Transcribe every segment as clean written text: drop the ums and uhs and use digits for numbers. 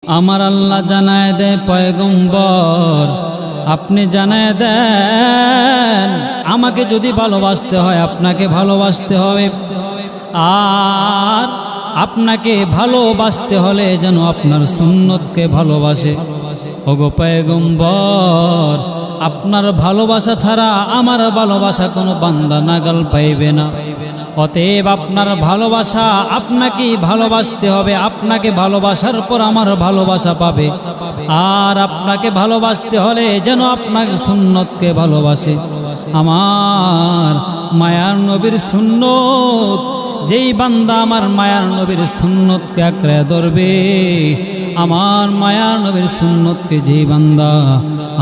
আমার আল্লাহ জানায় দেয় পয়গম্বর আপনি জানায় দেন আমাকে যদি ভালোবাসতে হয় আপনাকে ভালোবাসতে হবে, আর আপনাকে ভালোবাসতে হলে যেন আপনার সুন্নতকে ভালোবাসে। ওগো পয়গম্বর আপনার ভালোবাসা ছাড়া আমার ভালোবাসা কোনো বান্দা নাগাল পাইবে না। অতএব আপনার ভালোবাসা আপনাকেই ভালোবাসতে হবে, আপনাকে ভালোবাসার পর আমার ভালোবাসা পাবে। আর আপনাকে ভালোবাসতে হলে যেন আপনার সুন্নতকে ভালোবাসে। আমার মায়ার নবীর সুন্নত, যেই বান্দা আমার মায়ার নবীর সুন্নতকে আঁকড়ে ধরবে, আমার মায়ার নবীর সুন্নতকে যেই বান্দা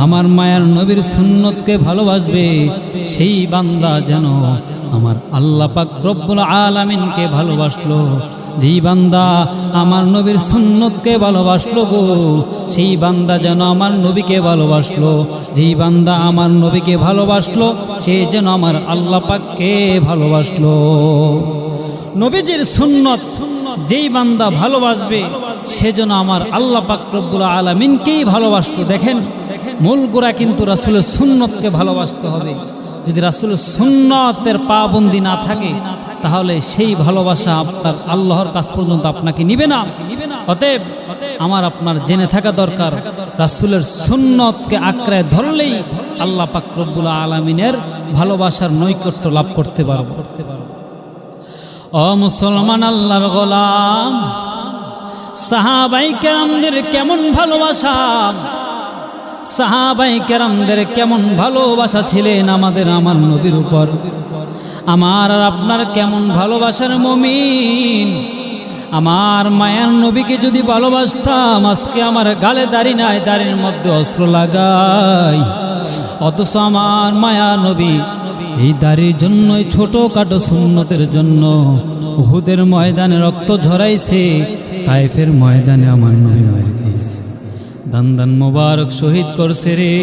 আমার মায়ার নবীর সুন্নতকে ভালোবাসবে, সেই বান্দা যেন আমার আল্লাহ পাক রব্বুল আলামিনকে ভালোবাসলো। যেই বান্দা আমার নবীর সুন্নতকে ভালোবাসলো গো, সেই বান্দা যেন আমার নবীকে ভালোবাসলো। যেই বান্দা আমার নবীকে ভালোবাসলো, সে যেন আমার আল্লাহ পাককে ভালোবাসলো। নবীজির সুন্নত যেই বান্দা ভালোবাসবে, সেজন্য আমার আল্লাহ পাক রব্বুল আলামিনকেই ভালোবাসলো। দেখেন, মূল গোড়া কিন্তু রাসূলের সুন্নতকে ভালোবাসতে হবে। যদি রাসূলের সুন্নতের পাবন্দি না থাকে, তাহলে সেই ভালোবাসা আপনার আল্লাহর কাছ পর্যন্ত আপনাকে নিবে না। অতএব আমার আপনার জেনে থাকা দরকার, রাসূলের সুন্নতকে আঁকড়ে ধরলেই আল্লাহ পাক রব্বুল আলামিনের ভালোবাসার নৈকট্য লাভ করতে পারব। ও মুসলমান আল্লাহর গোলাম, সাহাবায়ে কেরামদের কেমন ভালোবাসা, সাহাবায়ে কেরামদের কেমন ভালোবাসা ছিলেন আমার নবীর উপর। আমার আর আপনার কেমন ভালোবাসার মুমিন। আমার মায়ার নবীকে যদি ভালোবাসতাম, আজকে আমার গালে দাড়ি নাই, দাড়ির মধ্যে অস্ত্র লাগাই। অথচ আমার মায়া নবী এই দাড়ির জন্যই ছোটখাটো সুন্নতের জন্য উহুদের ময়দানে রক্ত ঝরাইছে, তায়েফের ময়দানে আমার নবী মার খেয়েছে, দান দান মোবারক শহীদ করছে রে।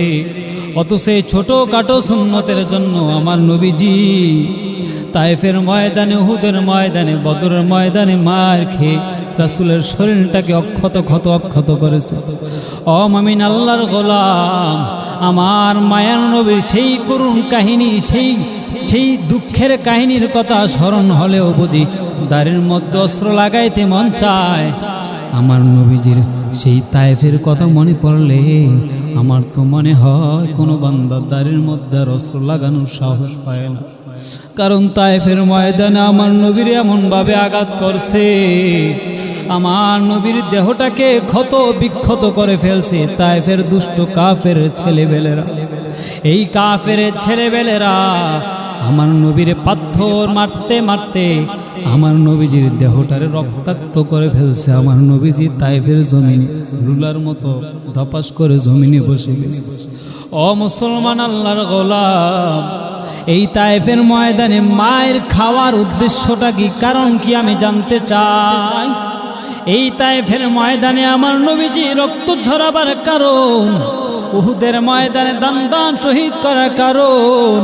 অথচ এই ছোটখাটো সুন্নতের জন্য আমার নবীজি তায়েফের ময়দানে, উহুদের ময়দানে, বদরের ময়দানে মার খেয়ে রাসূলের শরীরটাকে অক্ষত করেছে। ও মুমিন আল্লাহর গোলাম, আমার মায়ার নবীর সেই করুণ কাহিনী, সেই দুঃখের কাহিনীর কথা স্মরণ হলেও বুঝি দাড়ির মধ্যে অস্ত্র লাগাইতে মন চায়। আমার নবীজির সেই তায়েফের কথা মনে পড়লে আমার তো মনে হয় কোনো বান্দার দাড়ির মধ্যে অস্ত্র লাগানোর সাহস পায় না। কারণ তায়েফের ময়দানে আমার নবীর এমনভাবে আঘাত করছে, আমার নবীর দেহটাকে ক্ষত বিক্ষত করে ফেলছে তায়েফের দুষ্ট কাফের ছেলেবেলেরা। এই কাফের ছেলেবেলেরা আমার নবীর পাথর মারতে মারতে আমার নবীজির দেহটারে রক্তাক্ত করে ফেলছে। আমার নবীজি তায়েফের জমিনে রুলার মতো ধপাস করে জমিনে বসে গেছে। ও মুসলমান আল্লাহর গোলাম, এই তায়েফের ময়দানে মায়ের খাওয়ার উদ্দেশ্যটা কি, কারণ কি আমি জানতে চাই। এই তায়েফের ময়দানে আমার নবীজি রক্ত ঝরাবার কারণ, উহুদের ময়দানে দান দান শহীদ করার কারণ,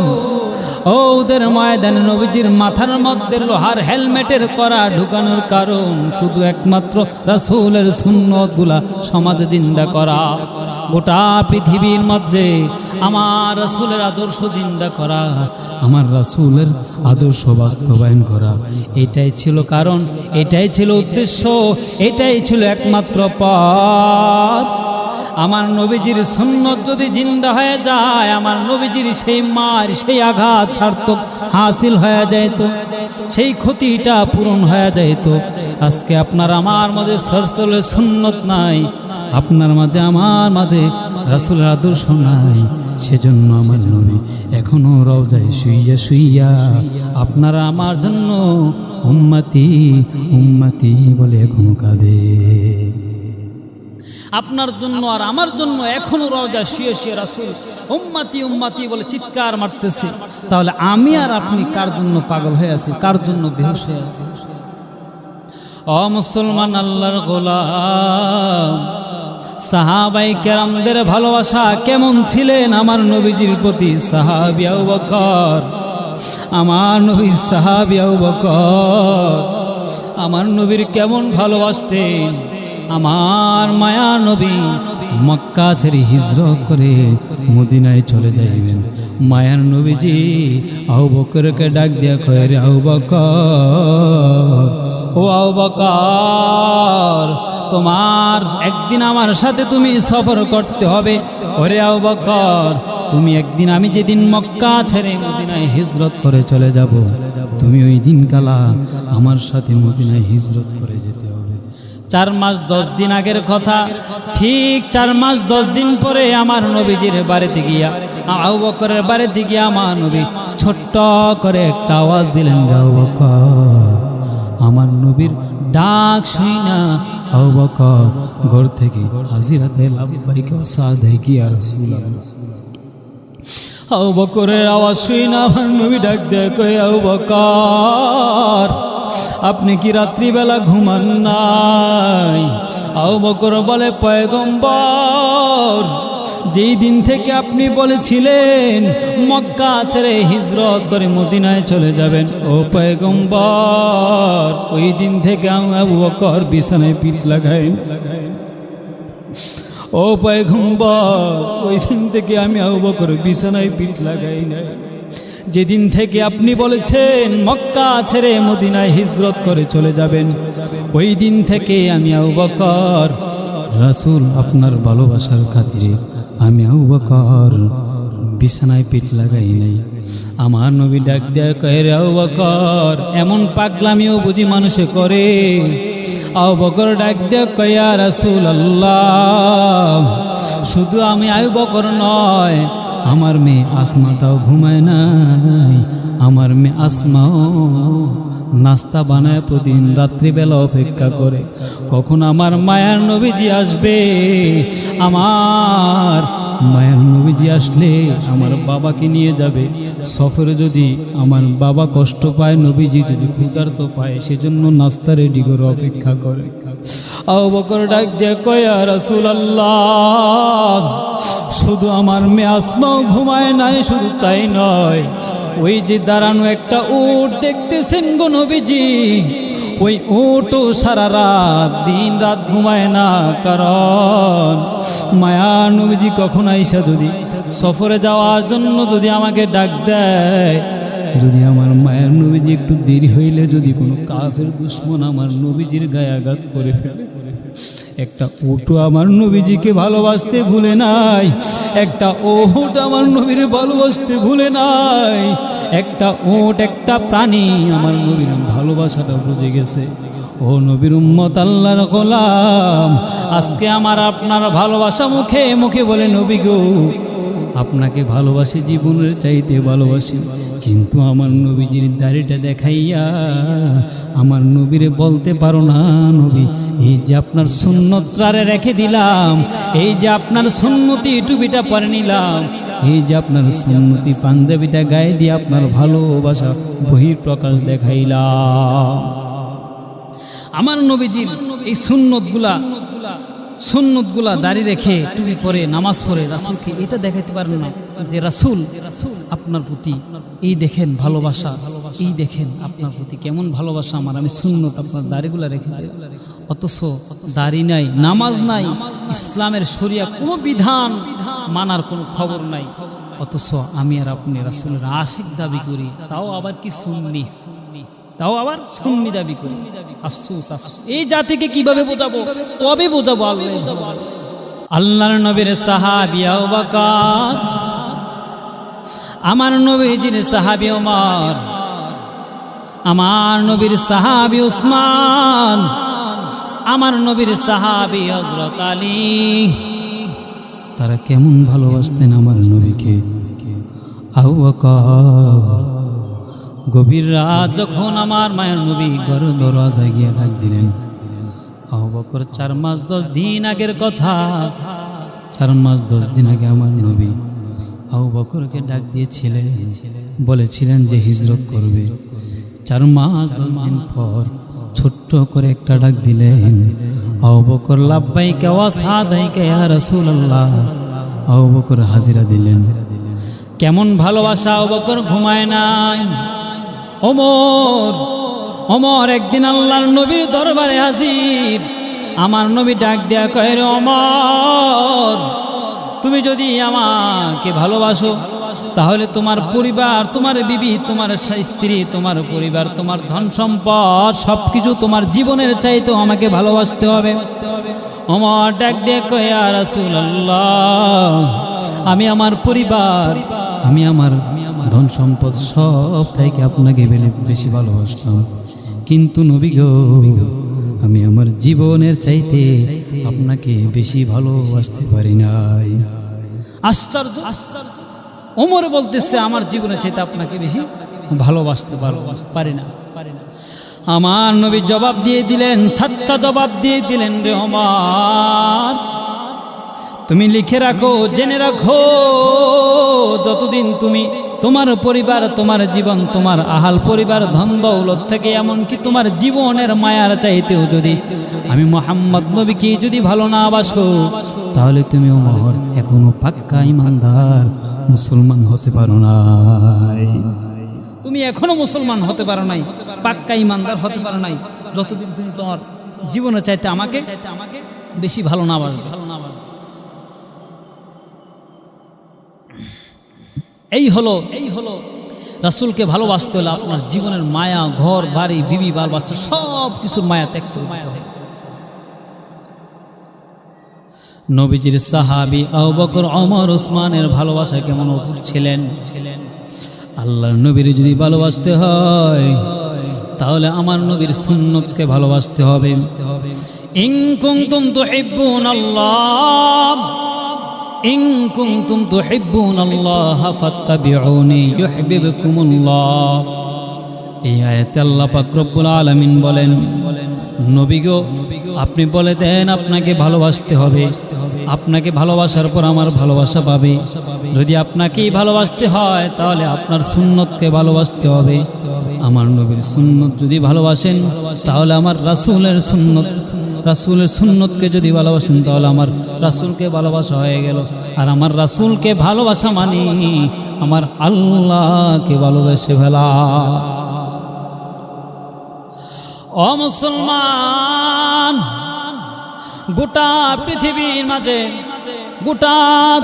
ওদের ময়দানে নবীজির মাথার মধ্যে লোহার হেলমেটের করা ঢুকানোর কারণ শুধু একমাত্র রাসূলের সুন্নতগুলা সমাজে জিন্দা করা, গোটা পৃথিবীর মধ্যে আমার রাসূলের আদর্শ জিন্দা করা, আমার রাসূলের আদর্শ বাস্তবায়ন করা। এটাই ছিল কারণ, এটাই ছিল উদ্দেশ্য, এটাই ছিল একমাত্র পথ। আমার নবীজির সুন্নত যদি জিন্দা হয়ে যায়, আমার নবীজির সেই মার, সেই আঘাত সার্থক হাসিল হয়ে যেত, সেই ক্ষতিটা পূরণ হয়ে যেত। আজকে আপনার আমার মাঝে রাসূলের সুন্নত নাই, আপনার মাঝে আমার মাঝে রাসূলের আদর্শ নাই। সেজন্য আমার নবী এখনো রওজায় শুইয়া শুইয়া আপনারা আমার জন্য উম্মতি উম্মতি বলে এখনো কাঁদে। আপনার জন্য আর আমার জন্য এখনো রওজা শুয়ে শুয়ে রাসূল উম্মতি উম্মতি বলে চিৎকার মারতেছে। তাহলে আমি আর আপনি কার জন্য পাগল হয়ে আছি, কার জন্য বেহুশ হয়ে আছি? ও মুসলমান আল্লাহর গোলাম, সাহাবায়ে কেরামদের ভালোবাসা কেমন ছিলেন আমার নবীজির প্রতি? সাহাবী আবু বকর, আমার নবীর সাহাবী আবু বকর আমার নবীর কেমন ভালোবাসতেন। আমার মায়া নবী মক্কা ছেড়ে হিজরত করে মদিনায় চলে যাইবেন। মায়ার নবীজি আবু বকরকে ডাক দিয়া কয়, রে আবু বকর, ও আবু বকর, তোমার একদিন আমার সাথে তুমি সফর করতে হবে। ওরে আবু বকর, তুমি একদিন, আমি যেদিন মক্কা ছেড়ে মদিনায় হিজরত করে চলে যাব, তুমি ওই দিন কালা আমার সাথে মদিনায় হিজরত করে যেতে হবে। 4 মাস 10 দিন আগের কথা, ঠিক 4 মাস 10 দিন পরে আমার নবীজির বাড়িতে গিয়া, আবু বকরের বাড়িতে গিয়া আমার নবী ছোট্ট করে একটা আওয়াজ দিলেন, আবু বকর। আমার নবীর ডাক শুই না আবু বকর ঘর থেকে হাজিরাতে লাব্বাইকা সাদাইকি ইয়া রাসূলুল্লাহ। আবু বকরের আওয়াজ শুই না আমার নবী ডাক দেয়, কই আবু বকর, আপনি কি রাত্রিবেলা ঘুমান নাই? আবু বকর বলে, পয়গম্বর, যেই দিন থেকে আপনি বলেছিলেন মক্কা ছেড়ে হিজরত করে মদিনায় চলে যাবেন, ও পয়গম্বর, ওই দিন থেকে আমি আবু বকর বিছানায় পিঠ লাগাই। ও পয়গম্বর, ওই দিন থেকে আমি আবু বকর বিছানায় পিঠ লাগাই নাই। যেদিন থেকে আপনি বলেছেন মক্কা ছেড়ে মদিনায় হিজরত করে চলে যাবেন, ওই দিন থেকে আমি আবু বকর, রাসূল আপনার ভালোবাসার খাতিরে আমি আবু বকর বিছানায় পিঠ লাগাই নাই। আমার নবী ডাক দেয়, কয়, রে আবু বকর, এমন পাগলামিও বুঝি মানুষে করে? আবু বকর ডাক দেয়, কয়, ইয়া রাসূলুল্লাহ, শুধু আমি আবু বকর নয়, আমার মেয়ে আসমাটাও ঘুমায় নাই। আমার মেয়ে আসমাও নাস্তা বানায় প্রতিদিন রাত্রিবেলা অপেক্ষা করে, কখন আমার মায়ার নবীজি আসবে। আমার মায়ার নবীজি আসলে আমার বাবাকে নিয়ে যাবে সফরে। যদি আমার বাবা কষ্ট পায়, নবীজি যদি ক্ষুধার্ত পায়, সেজন্য নাস্তা রেডি করে অপেক্ষা করে। আবু বকর ডাক দিয়ে কয়, ইয়া রাসূলুল্লাহ, শুধু আমার মেয়ে আসমাও ঘুমায় নাই, শুধু তাই নয়, ওই যে দাঁড়ানো একটা উট দেখতেছেন গো নবীজি, ওই উটও সারা রাত দিন রাত ঘুমায় না। কারণ মায়া নবীজি কখন আইসা যদি সফরে যাওয়ার জন্য যদি আমাকে ডাক দেয়, যদি আমার মায়ের নবীজি একটু দেরি হইলে যদি কোনো কাফের দুশমন আমার নবীজির গায়ে আঘাত করে ফেলে, একটা উটও আমার নবীজিকে ভালোবাসতে ভুলে নাই, একটা উট আমার নবীর ভালোবাসতে ভুলে নাই। একটা উট, একটা প্রাণী আমার নবীর ভালোবাসাটা বুঝে গেছে। ও নবীর উম্মত, আল্লাহর গোলাম, আজকে আমার আপনার ভালোবাসা মুখে মুখে বলে, নবী গো, আপনাকে ভালোবাসি, জীবনের চাইতে ভালোবাসি, কিন্তু আমার নবীজির দাড়িটা দেখাইয়া আমার নবীরে বলতে পারো না, নবী, এই যে আপনার সুন্নতটারে রেখে দিলাম, এই যে আপনার সুন্নতি টুপিটা পরে নিলাম, এই যে আপনার সুন্নতি পাঞ্জাবিটা গায়ে দিয়ে আপনার ভালোবাসা বহির প্রকাশ দেখাইলাম। আমার নবীজির এই সুন্নতগুলা দাঁড়িয়ে রেখে টুপি পরে নামাজ পড়ে রাসূলকে এটা দেখাইতে পারেন না যে রাসূল আপনার প্রতি এই দেখেন ভালোবাসা, এই দেখেন আপনার প্রতি কেমন ভালোবাসা আমার, আমি সুন্নত আপনার দাড়িগুলা রেখে দেই। অথচ দাড়ি নাই, নামাজ নাই, ইসলামের শরিয়া কোনো বিধান মানার কোনো খবর নাই, অথচ আমি আর আপনি রাসূলের আশিক দাবি করি, তাও আবার কি সুন্নি, তাও আবার সুন্নি দাবি করি। আফসোস, আফসোস, এই জাতিকে কিভাবে বোঝাবো, কবে বোঝাবো? আল্লাহর নবীর সাহাবী আবু বকর, আমার নবীজির সাহাবী ওমর, আমার নবীর সাহাবী উসমান, আমার নবীর সাহাবী হযরত আলী, তারা কেমন ভালোবাসতেন আমার নবীকে। আবু বকর গভীর রাত যখন আমার মায়ের নবী ঘর দরওয়াজায় গিয়ে ডাক দিলেন, আবু বকর 4 মাস 10 দিন আগের কথা, 4 মাস 10 দিন আগে আমার নবী আবু বকরকে ডাক দিয়েছিলেন, বলেছিলেন যে হিজরত করবে। 4 মাস 10 দিন পর ছোট্ট করে একটা ডাক দিলেন, আবু বকর লাব্বাইকা ওয়া সাদাইকা ইয়া রাসূলুল্লাহ। আবু বকর হাজিরা দিলেন। কেমন ভালোবাসা! আবু বকর ঘুমায় নাই। ওমর একদিন আল্লাহর নবীর দরবারে হাজির। আমার নবী ডাক দেয়া কয়, রে ওমর, তুমি যদি আমাকে ভালোবাসো তাহলে তোমার পরিবার, তোমার বিবি, তোমার স্ত্রী, তোমার পরিবার, তোমার ধন সম্পদ সবকিছু তোমার জীবনের চাইতেও আমাকে ভালোবাসতে হবে। ওমর ডাক দিয়ে কয়, ইয়া রাসূলুল্লাহ, আমি আমার পরিবার, আমি আমার ধন সম্পদ সব থেকে আপনাকে বেশি ভালোবাসতাম, কিন্তু নবী গো, আমি আমার জীবনের চাইতে আপনাকে বেশি ভালোবাসতে পারি নাই। আশ্চর্য, আশ্চর্য। ওমর বলতেছে, আমার জীবনের চাইতে আপনাকে বেশি ভালোবাসতে পারি না। আমার নবী জবাব দিয়ে দিলেন, সাচ্চা জবাব দিয়ে দিলেন, রে ওমর, তুমি লিখে রাখো, জেনে রাখো, যতদিন তুমি তোমার পরিবার, তোমার জীবন, তোমার আহাল পরিবার, ধন দৌলত থেকে এমনকি তোমার জীবনের মায়ার চাইতেও যদি আমি মুহাম্মদ নবীকে যদি ভালো না বাসো, তাহলে তুমি ওমর এখনো পাক্কা ইমানদার মুসলমান হতে পারো নাই। তুমি এখনো মুসলমান হতে পারো নাই, পাক্কা ইমানদার হতে পারো নাই, যতদিন তুমি তোমার জীবনের চাইতে আমাকে বেশি ভালো না বাসবে। এই হলো রাসূলকে ভালোবাসতে হলে আপনার জীবনের মায়া, ঘর বাড়ি, বিবি, বাল বাচ্চা সব কিছুর মায়া ত্যাগ করতে হবে। নবীজির সাহাবী আবু বকর, ওমর, ওসমানের ভালোবাসা কেমন অটুট ছিলেন। আল্লাহর নবীর যদি ভালোবাসতে হয় তাহলে আমার নবীর সুন্নতকে ভালোবাসতে হবে। ইন কুনতুম তুহিব্বুনাল্লাহ, ইন কুনতুম তুহিব্বুনাল্লাহ ফাত্তাবিউনি ইউহিব্বুকুমুল্লাহ। এই আয়াতে আল্লাহ পাক রব্বুল আলামিন বলেন, নবী গো, আপনি বলে দেন আপনাকে ভালোবাসতে হবে, আপনাকে ভালোবাসার পর আমার ভালোবাসা পাবে। যদি আপনাকেই ভালোবাসতে হয় তাহলে আপনার সুন্নতকে ভালোবাসতে হবে। আমার নবীর সুন্নত যদি ভালোবাসেন তাহলে আমার রাসূলের সুন্নতকে যদি ভালোবাসেন তাহলে আমার রাসূলকে ভালোবাসা হয়ে গেল। আর আমার রাসূলকে ভালোবাসা মানে আমার আল্লাহকে ভালোবেসে ফেলা। ও মুসলমান, গোটা পৃথিবীর মাঝে, গোটা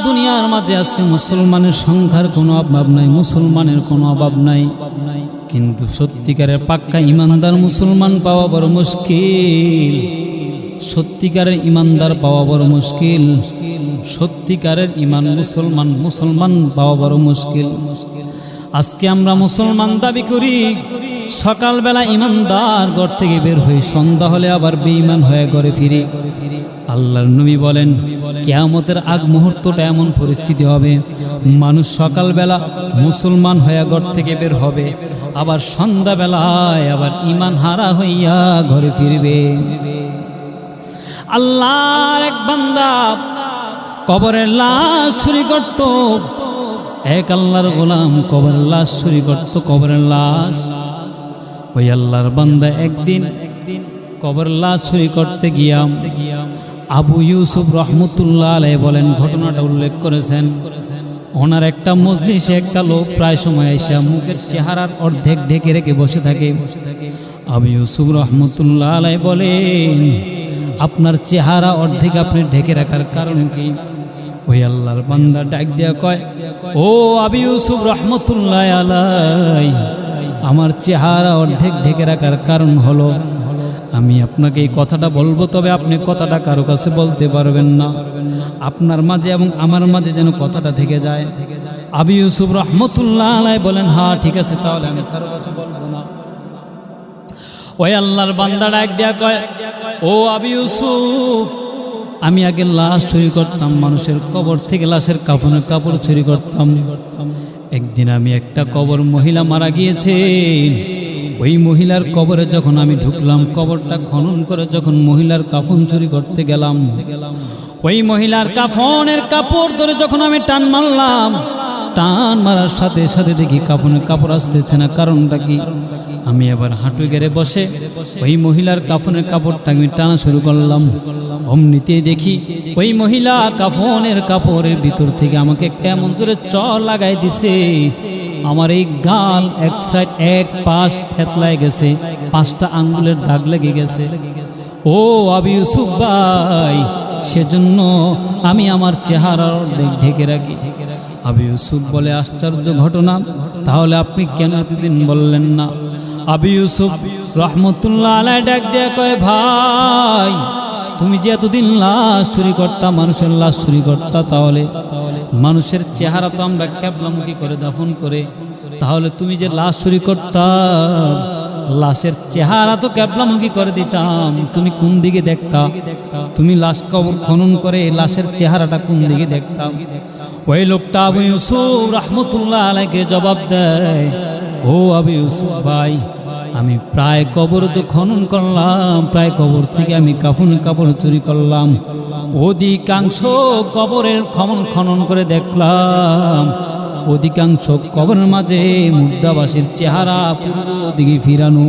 দুনিয়ার মাঝে আজকে মুসলমানের সংখ্যার কোনো অভাব নাই, মুসলমানের কোনো অভাব নাই, কিন্তু সত্যিকারের পাক্কা ইমানদার মুসলমান পাওয়া বড় মুশকিল। সত্যিকারের ইমানদার পাওয়া বড় মুশকিল। সত্যিকারের মুসলমান পাওয়া বড় মুশকিল। আজকে আমরা মুসলমান দাবি করি, সকালবেলা ইমানদার ঘর থেকে বের হই, সন্ধ্যা হলে আবার বেঈমান হয়ে ঘরে ফিরি। আল্লাহর নবী বলেন, কিয়ামতের আগ মুহূর্তটা এমন পরিস্থিতি হবে, মানুষ সকালবেলা মুসলমান হয়ে ঘর থেকে বের হবে, আবার সন্ধ্যাবেলায় আবার ঈমান হারা হইয়া ঘরে ফিরবে। আল্লাহর এক বান্দা কবরের লাশ চুরি করত, এক আল্লাহর গোলাম কবরের লাশ চুরি করত, কবরের লাশ। ওই আল্লাহর বান্দা একদিন কবরের লাশ চুরি করতে গিয়া আবু ইউসুফ রহমতুল্লাহ আলাইহি বলেন, ঘটনাটা উল্লেখ করেছেন। ওনার একটা মজলিসে একটা লোক প্রায় সময় এসে মুখের চেহারার অর্ধেক ঢেকে রেখে বসে থাকে। আবু ইউসুফ রহমতুল্লাহ আলাইহি বলেন, আপনার চেহারা অর্ধেক আপনি ঢেকে রাখার কারণ কি? ওই আল্লাহর বান্দা ডাক দিয়া কয়, ও আবু ইউসুফ রহমতুল্লাহ আলাইহি, আমার চেহারা অর্ধেক ঢেকে রাখার কারণ হলো আমি আপনাকে এই কথাটা বলবো, তবে আপনি কথাটা কারো কাছে বলতে পারবেন না, আপনার মাঝে এবং আমার মাঝে যেন কথাটা থেকে যায়। আবু ইউসুফ রহমতুল্লাহ আলাইহি বলেন, হ্যাঁ ঠিক আছে, তাহলে আমি কারো কাছে বলবো না। ওই আল্লাহর বান্দা ডাক দিয়া কয়, ও আবু ইউসুফ, আমি আগে লাশ চুরি করতাম, মানুষের কবর থেকে লাশের কাফনের কাপড় চুরি করতাম। একদিন আমি একটা কবর, মহিলা মারা গিয়েছে, ওই মহিলার কবরে যখন আমি ঢুকলাম, কবরটা খনন করে যখন মহিলার কাফন চুরি করতে গেলাম, ওই মহিলার কাফনের কাপড় ধরে যখন আমি টান মারলাম, টান মারার সাথে সাথে দেখি কাফনের কাপড় আসতেছে না। কারণটা কি? আমি আবার হাঁটু গেড়ে বসে ওই মহিলার কাফনের কাপড়টা আমি টানা শুরু করলাম। অমনিতেই দেখি ওই মহিলা কাফনের কাপড়ের ভিতর থেকে আমাকে কেমন জোরে চড় লাগাই দিছে। আমার এই গাল এক সাইড, এক পাশ থেতলায় গেছে, 5টা আঙ্গুলের দাগ লেগে গেছে। ও ও আবু ইউসুফ ভাই, সেজন্য আমি আমার চেহারা ঢেকে রাখি। আবু ইউসুফ বলে, আশ্চর্য ঘটনা, তাহলে আপনি কেন এতদিন বললেন না? আবু ইউসুফ রহমতুল্লাহ আলাইহি ডাক দিয়ে কয়, ভাই তুমি যে এতদিন লাশ চুরি করতা, মানুষের লাশ চুরি করতা, তাহলে মানুষের চেহারা তো আমরা ক্যাবলামুখী করে দাফন করে, তাহলে তুমি যে লাশ চুরি করতা, লাশের চেহারা তো ক্যাবলামুখী করে দিতাম, তুমি কোন দিকে দেখতা? তুমি লাশ কবর খনন করে লাশের চেহারাটা কোন দিকে দেখতাম? ওই লোকটা আবু ইউসুফ রহমতুল্লাহ আলাইহিকে জবাব দেয়, ও আবু ইউসুফ ভাই, আমি প্রায় কবর তো খনন করলাম, প্রায় কবর থেকে আমি কাপড় চুরি করলাম, অধিকাংশ কবরের খনন করে দেখলাম, অধিকাংশ কবরের মাঝে মুর্দাবাসীর চেহারা পূর্ব দিকে ফিরানো।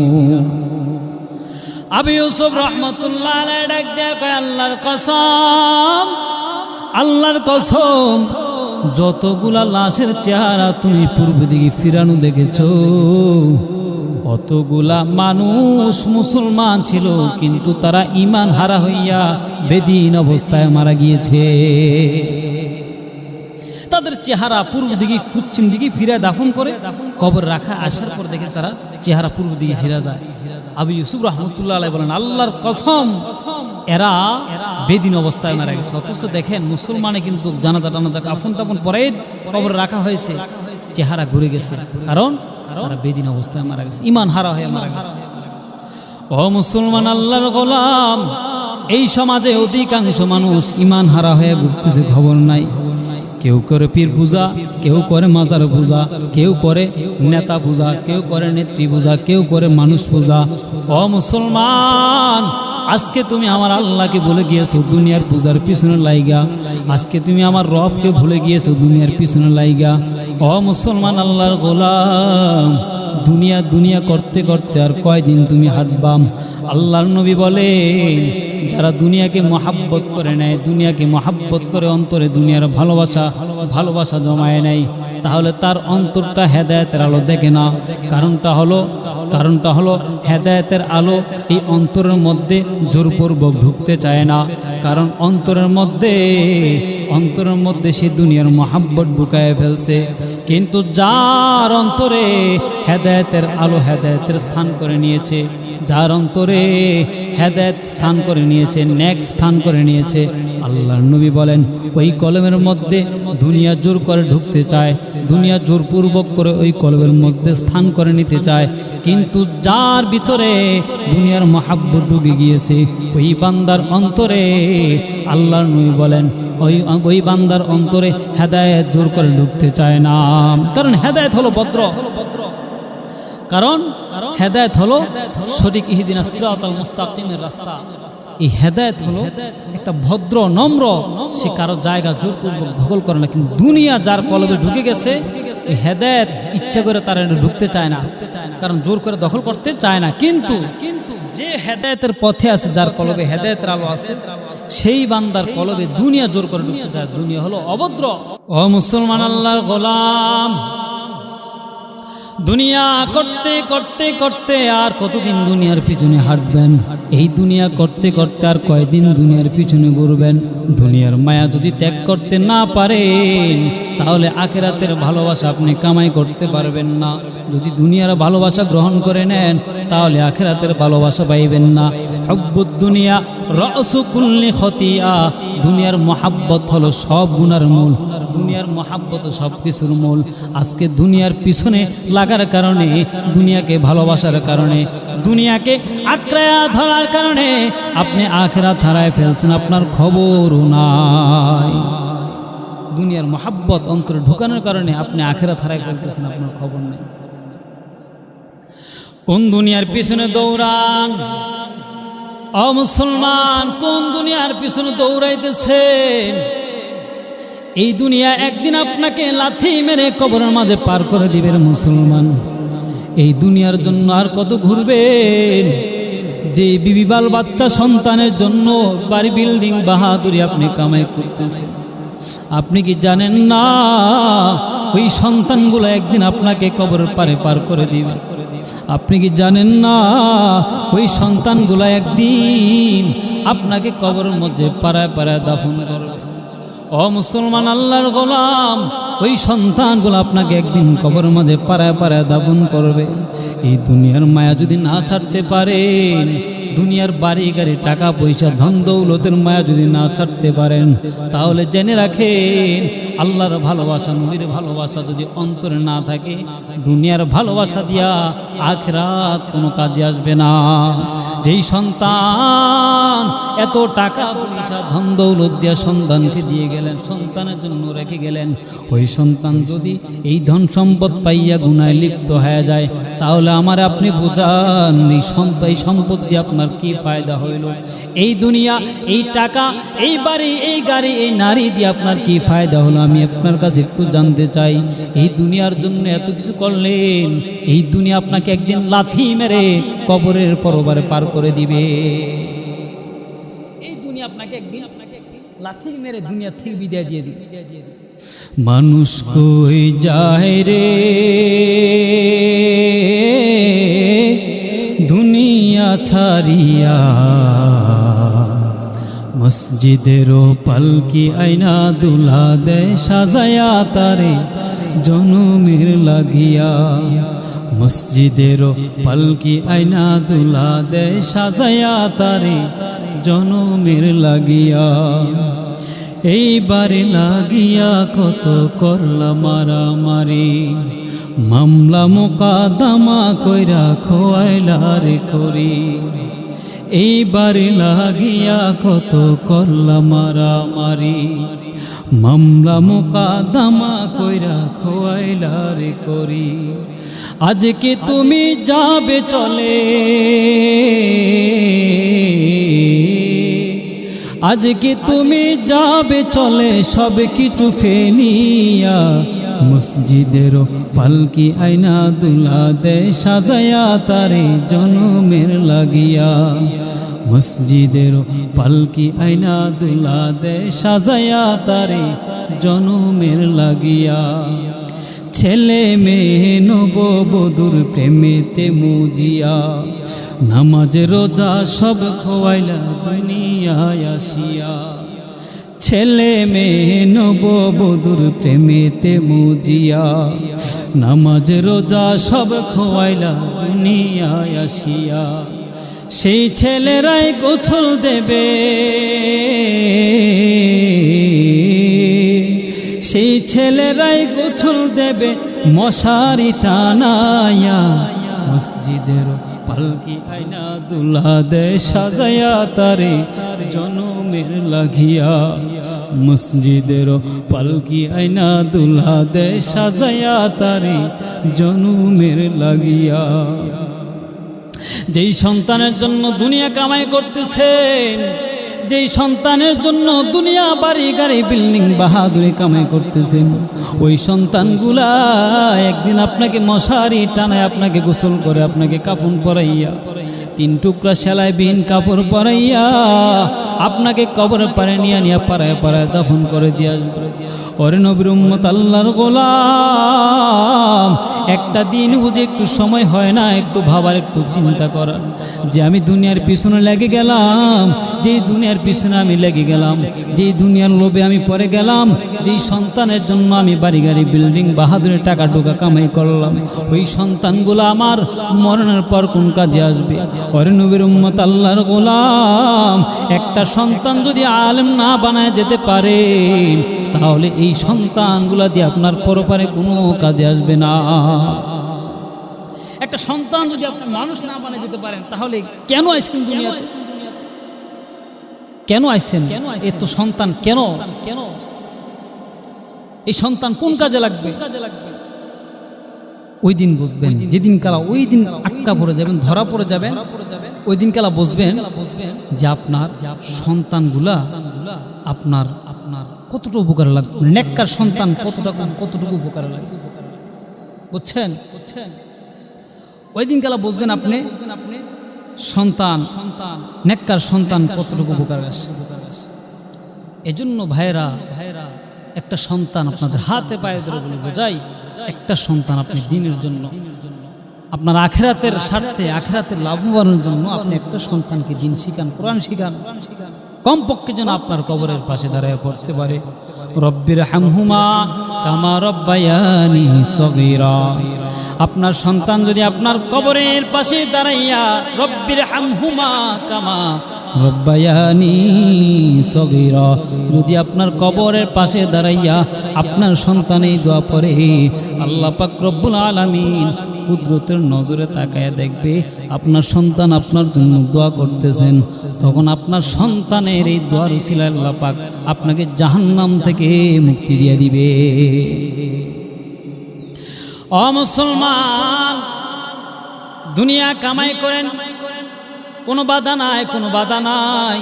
আবু ইউসুফ রহমতুল্লাহ আলাইহি ডাক দিয়ে কয়, আল্লাহর কসম, আল্লাহর কসম, যতগুলা লাশের চেহারা তুমি পূর্ব দিকে ফিরানো দেখেছো, অতগুলা মানুষ মুসলমান ছিল, কিন্তু তারা ঈমান হারা হইয়া বেদিন অবস্থায় মারা গিয়েছে। তাদের চেহারা পূর্ব দিকে পশ্চিম দিকে ফিরে দাফন করে কবর রাখা আসার পর দেখে তারা চেহারা পূর্ব দিকে ফিরে যায়। আবু ইউসুফ রহমতুল্লাহ আলাইহি বলেন, আল্লাহর কসম, এরা বেদিন অবস্থায় মারা গেছে। অথচ দেখেন মুসলমানে কিন্তু জানাজা টানাজা কাফন টাফন পরে কবর রাখা হয়েছে, চেহারা ঘুরে গেছে, কারণ তারা বেদিন অবস্থায় মারা গেছে, ঈমান হারা হয়ে মারা গেছে। ও মুসলমান আল্লাহর গোলাম, এই সমাজে অধিকাংশ মানুষ ঈমান হারা হয়ে ঘুরতেছে, খবর নাই। কেউ করে পীর পূজা, কেউ করে মাজার পূজা, কেউ করে নেতা পূজা, কেউ করে নেত্রী পূজা, কেউ করে মানুষ পূজা। ও মুসলমান, আজকে তুমি আমার আল্লাহকে ভুলে গিয়েছো দুনিয়ার পূজার পিছনে লাইগা, আজকে তুমি আমার রবকে ভুলে গিয়েছো দুনিয়ার পিছনে লাইগা। ও মুসলমান আল্লাহর গোলাম, দুনিয়া দুনিয়া করতে করতে আর কয়দিন তুমি হাঁটবাম? আল্লাহর নবী বলে, যারা দুনিয়াকে মহাব্বত করে নেয়, দুনিয়াকে মহাব্বত করে অন্তরে দুনিয়ার ভালোবাসা জমায় নেয়, তাহলে তার অন্তরটা হেদায়েতের আলো দেখে না। কারণটা হলো হেদায়েতের আলো এই অন্তরের মধ্যে জোরপূর্বক ঢুকতে চায় না, কারণ অন্তরের মধ্যে সে দুনিয়ার মহাব্বত ঢুকায় ফেলছে। কিন্তু যার অন্তরে হেদায়েতের আলো হেদায়েতের স্থান করে নিয়েছে, যার অন্তরে হেদায়েত স্থান করে নিয়েছে, নেক স্থান করে নিয়েছে, আল্লাহর নবী বলেন ওই কলমের মধ্যে দুনিয়া জোর করে ঢুকতে চায়, দুনিয়া জোরপূর্বক করে ওই কলমের মধ্যে স্থান করে নিতে চায়। কিন্তু যার ভিতরে দুনিয়ার মহাব্বত ঢুকে গিয়েছে, ওই বান্দার অন্তরে আল্লাহর নবী বলেন ওই বান্দার অন্তরে হেদায়েত জোর করে ঢুকতে চায় না। কারণ হেদায়েত হলো ভদ্র, কারণ হেদায়েত হলো সঠিক ইহদিনাস সিরাতাল মুস্তাকিমের রাস্তা। এই হেদায়েত হলো একটা ভদ্র নম্র, সে কারো জায়গা জোরপূর্বক দখল করে না। কিন্তু দুনিয়া যার কলবে ঢুকে গেছে, এই হেদায়েত ইচ্ছা করে তারা ঢুকতে চায় না, কারণ জোর করে দখল করতে চায় না। কিন্তু যে হেদায়েতের পথে আছে, যার কলবে হেদায়েতের আলো আছে, সেই বান্দার কলবে দুনিয়া জোর করে ঢুকতে চায়। দুনিয়া হলো অভদ্র। ও মুসলমান আল্লাহর গোলাম, দুনিয়া করতে করতে করতে আর কতদিন দুনিয়ার পিছনে হাঁটবেন? এই দুনিয়া করতে করতে আর কয়দিন দুনিয়ার পিছনে ঘুরবেন? দুনিয়ার মায়া যদি ত্যাগ করতে না পারেন, তাহলে আখিরাতের ভালোবাসা আপনি কামাই করতে পারবেন না। যদি দুনিয়ার ভালোবাসা গ্রহণ করে নেন, তাহলে আখিরাতের ভালোবাসা পাইবেন না। হুব্বুদ দুনিয়া রাসু কুল্লি খতিয়া, দুনিয়ার মহাব্বত হলো সব গুনার মূল, দুনিয়ার মহাব্বত সব কিছুর মূল। আজকে দুনিয়ার পিছনে লাগার কারণে, দুনিয়াকে ভালোবাসার কারণে, দুনিয়াকে আঁকড়ায়া ধরার কারণে আপনি আখিরাত হারায় ফেলছেন, আপনার খবরও নাই। দুনিয়ার মহাব্বত অন্তরে ঢুকানোর কারণে আপনি আখিরাত হারায় ফেলতেছেন, আপনার খবর নেই। কোন দুনিয়ার পিছনে দৌড়ান? ও মুসলমান, কোন দুনিয়ার পিছনে দৌড়াইতেছেন? এই দুনিয়া একদিন আপনাকে লাথি মেরে কবরের মাঝে পার করে দিবেন মুসলমান। এই দুনিয়ার জন্য আর কত ঘুরবেন? যে বিবি বাল বাচ্চা সন্তানের জন্য বাড়ি বিল্ডিং বাহাদুরি আপনি কামাই করতেছেন, আপনি কি জানেন না ওই সন্তানগুলো একদিন আপনাকে কবরের পারে পার করে দিবে? আপনি কি জানেন না ওই সন্তানগুলো একদিন আপনাকে কবরের মধ্যে পাড়ায় পাড়ায় দাফন করবে? ও মুসলমান, আল্লাহর গোলাম, ওই সন্তানগুলো আপনাকে একদিন কবরের মধ্যে পাড়ায় পাড়ায় দাফন করবে। এই দুনিয়ার মায়া যদি না ছাড়তে পারেন, দুনিয়ার বাড়ি গাড়ি টাকা পয়সা ধন দৌলতের মায়া যদি না ছাড়তে পারেন, তাহলে জেনে রাখেন আল্লাহর ভালোবাসা, নবীর ভালোবাসা যদি অন্তরে না থাকে, দুনিয়ার ভালোবাসা দিয়া আখিরাত কোনো কাজে আসবে না। যেই সন্তান এত টাকা পয়সা ধন দৌলত দিয়া সন্তানকে দিয়ে গেলেন, সন্তানের জন্য রেখে গেলেন, ওই সন্তান যদি এই ধন সম্পদ পাইয়া গুনায় লিপ্ত হয়ে যায়, তাহলে আমার আপনি বোঝান এই সম্পদ দিয়ে আপনার কি ফায়দা হইল? এই দুনিয়া, এই টাকা, এই বাড়ি, এই গাড়ি, এই নারী দিয়ে আপনার কি ফায়দা হলো? আমি আপনার কাছে একটু জানতে চাই। এই দুনিয়ার জন্য এত কিছু করলেন, এই দুনিয়া আপনাকে একদিন লাথি মেরে কবরের পরবারে পার করে দিবে। এই দুনিয়া আপনাকে একদিন লাথি মেরে দুনিয়া থেকে বিদায় দিয়ে দিবে। মানুষ কই যায় রে দুনিয়া ছাড়িয়া, মসজিদেরও পালকি আইনা দুলা দেয় সাজায়া তারে জনমের লাগিয়া। মসজিদেরও পালকি আইনা দুলা দেয় সাজায়া তারে জনমের লাগিয়া। এইবারে লাগিয়া কত করলা মারামারি, মামলা মোকাদামা কইরা খোয়াইলারে করি। এইবারে লাগিয়া কত করলা মারামারি, মামলা মোকাদামা কইরা খোয়াইলারে করি। আজকে তুমি যাবে চলে, আজকে তুমি যাবে চলে সব কিছু ফেলিয়া। মসজিদের পালকি আইনা দুলা দেয় সাজায়া তারে জনমের লাগিয়া। মসজিদের পালকি আইনা দুলা দেয় সাজায়া তারে জনমের লাগিয়া। ছেলে মেয়ে নববধূর প্রেমেতে মুজিয়া, নামাজ রোজা সব খোয়াইলা দুনিয়ায় আসিয়া। ছেলে মেয়ে নববধূর প্রেমেতে মুজিয়া, নামাজ রোজা সব খোয়াইলা দুনিয়ায় আসিয়া। সেই ছেলেরাই গোছল দেবে, সেই ছেলেরাই গোছল দেবে মশারি টানায়া। মসজিদের পালকি আইনা দুলা দেয় সাজায়া তারে জনমের লাগিয়া। মসজিদের পালকি আইনা দুলা দেয় সাজায়া তারে জনমের লাগিয়া। যেই সন্তানের জন্য দুনিয়া কামাই করতেছেন, যেই সন্তানের জন্য দুনিয়া বাড়ি গাড়ি বিল্ডিং বাহাদুরি কামাই করতেছেন, ওই সন্তানগুলা একদিন আপনাকে মশারি টানায় আপনাকে গোসল করে আপনাকে কাফন পরাইয়া, 3 টুকরা সেলাই বিহীন কাপড় পরাইয়া আপনাকে কবরের পারে নিয়ে পাড়ায় পাড়ায় দাফন করে দিয়ে আসবে। ওরে নবীর উম্মত, আল্লাহর গোলাম, একটা দিন বুঝে একটু সময় হয় না একটু ভাবার, একটু চিন্তা করার, যে আমি দুনিয়ার পিছনে লেগে গেলাম, যেই দুনিয়ার পিছনে আমি লেগে গেলাম, যেই দুনিয়ার লোভে আমি পড়ে গেলাম, যেই সন্তানের জন্য আমি বাড়ি গাড়ি বিল্ডিং বাহাদুরের টাকা টোকা কামাই করলাম, ওই সন্তানগুলো আমার মরণের পর কোন কাজে আসবে? ওরে নবীর উম্মত, আল্লাহর গোলাম, একটা সন্তান যদি আলেম না বানায় যেতে পারে, তাহলে এই সন্তানগুলা দিয়ে আপনার পরপারে কোনো কাজে আসবে না। একটা সন্তান যদি আপনি মানুষ না বানায় যেতে পারেন, তাহলে কেন আইছেন দুনিয়াতে? কেন আইছেন? এত সন্তান কেন? এই সন্তান কোন কাজে লাগবে? ওই দিন বুঝবেন, যেদিন কালা ওই দিন আটকা পড়ে যাবেন, ধরা পড়ে যাবেন, ওই দিন কালা বুঝবেন যে আপনার সন্তানগুলা আপনার কতটুকু উপকার লাগবে, নেককার সন্তান কতটুকু উপকার লাগবে, বুঝছেন? ওই দিন কালা বুঝবেন আপনি সন্তান নেককার সন্তান কতটুকু উপকার আসছে। এজন্য ভাইরা একটা সন্তান আপনাদের হাতে পায়ে ধরে বলে বোঝাই, একটা সন্তান আপনি দিনের জন্য, আপনার আখিরাতের স্বার্থে, আখিরাতের লাভবানের জন্য আপনি একটা সন্তানকে দিন শিখান, কোরআন শিখান, কমপক্ষে যেন আপনার কবরের পাশে দাঁড়ায় পড়তে পারে রব্বির হামহুমা কামা রব্বায়ানি সগীরা। আপনার সন্তান যদি আপনার কবরের পাশে দাঁড়াইয়া রব্বির হামহুমা কামা রব্বায়ানি সগীরা, যদি আপনার কবরের পাশে দাঁড়াইয়া আপনার সন্তান এই দোয়া পড়ে, আল্লাহ পাক রব্বুল আলামিন কুদরতের নজরে তাকায় দেখবে আপনার সন্তান আপনার জন্য দোয়া করতেছেন, তখন আপনার সন্তানের এই দোয়ার উসিলায় আল্লাহ পাক আপনাকে জাহান্নাম থেকে মুক্তি দিয়ে দিবে। ও মুসলমান, দুনিয়া কামাই করেন, কোনো বাধা নাই, কোনো বাধা নাই।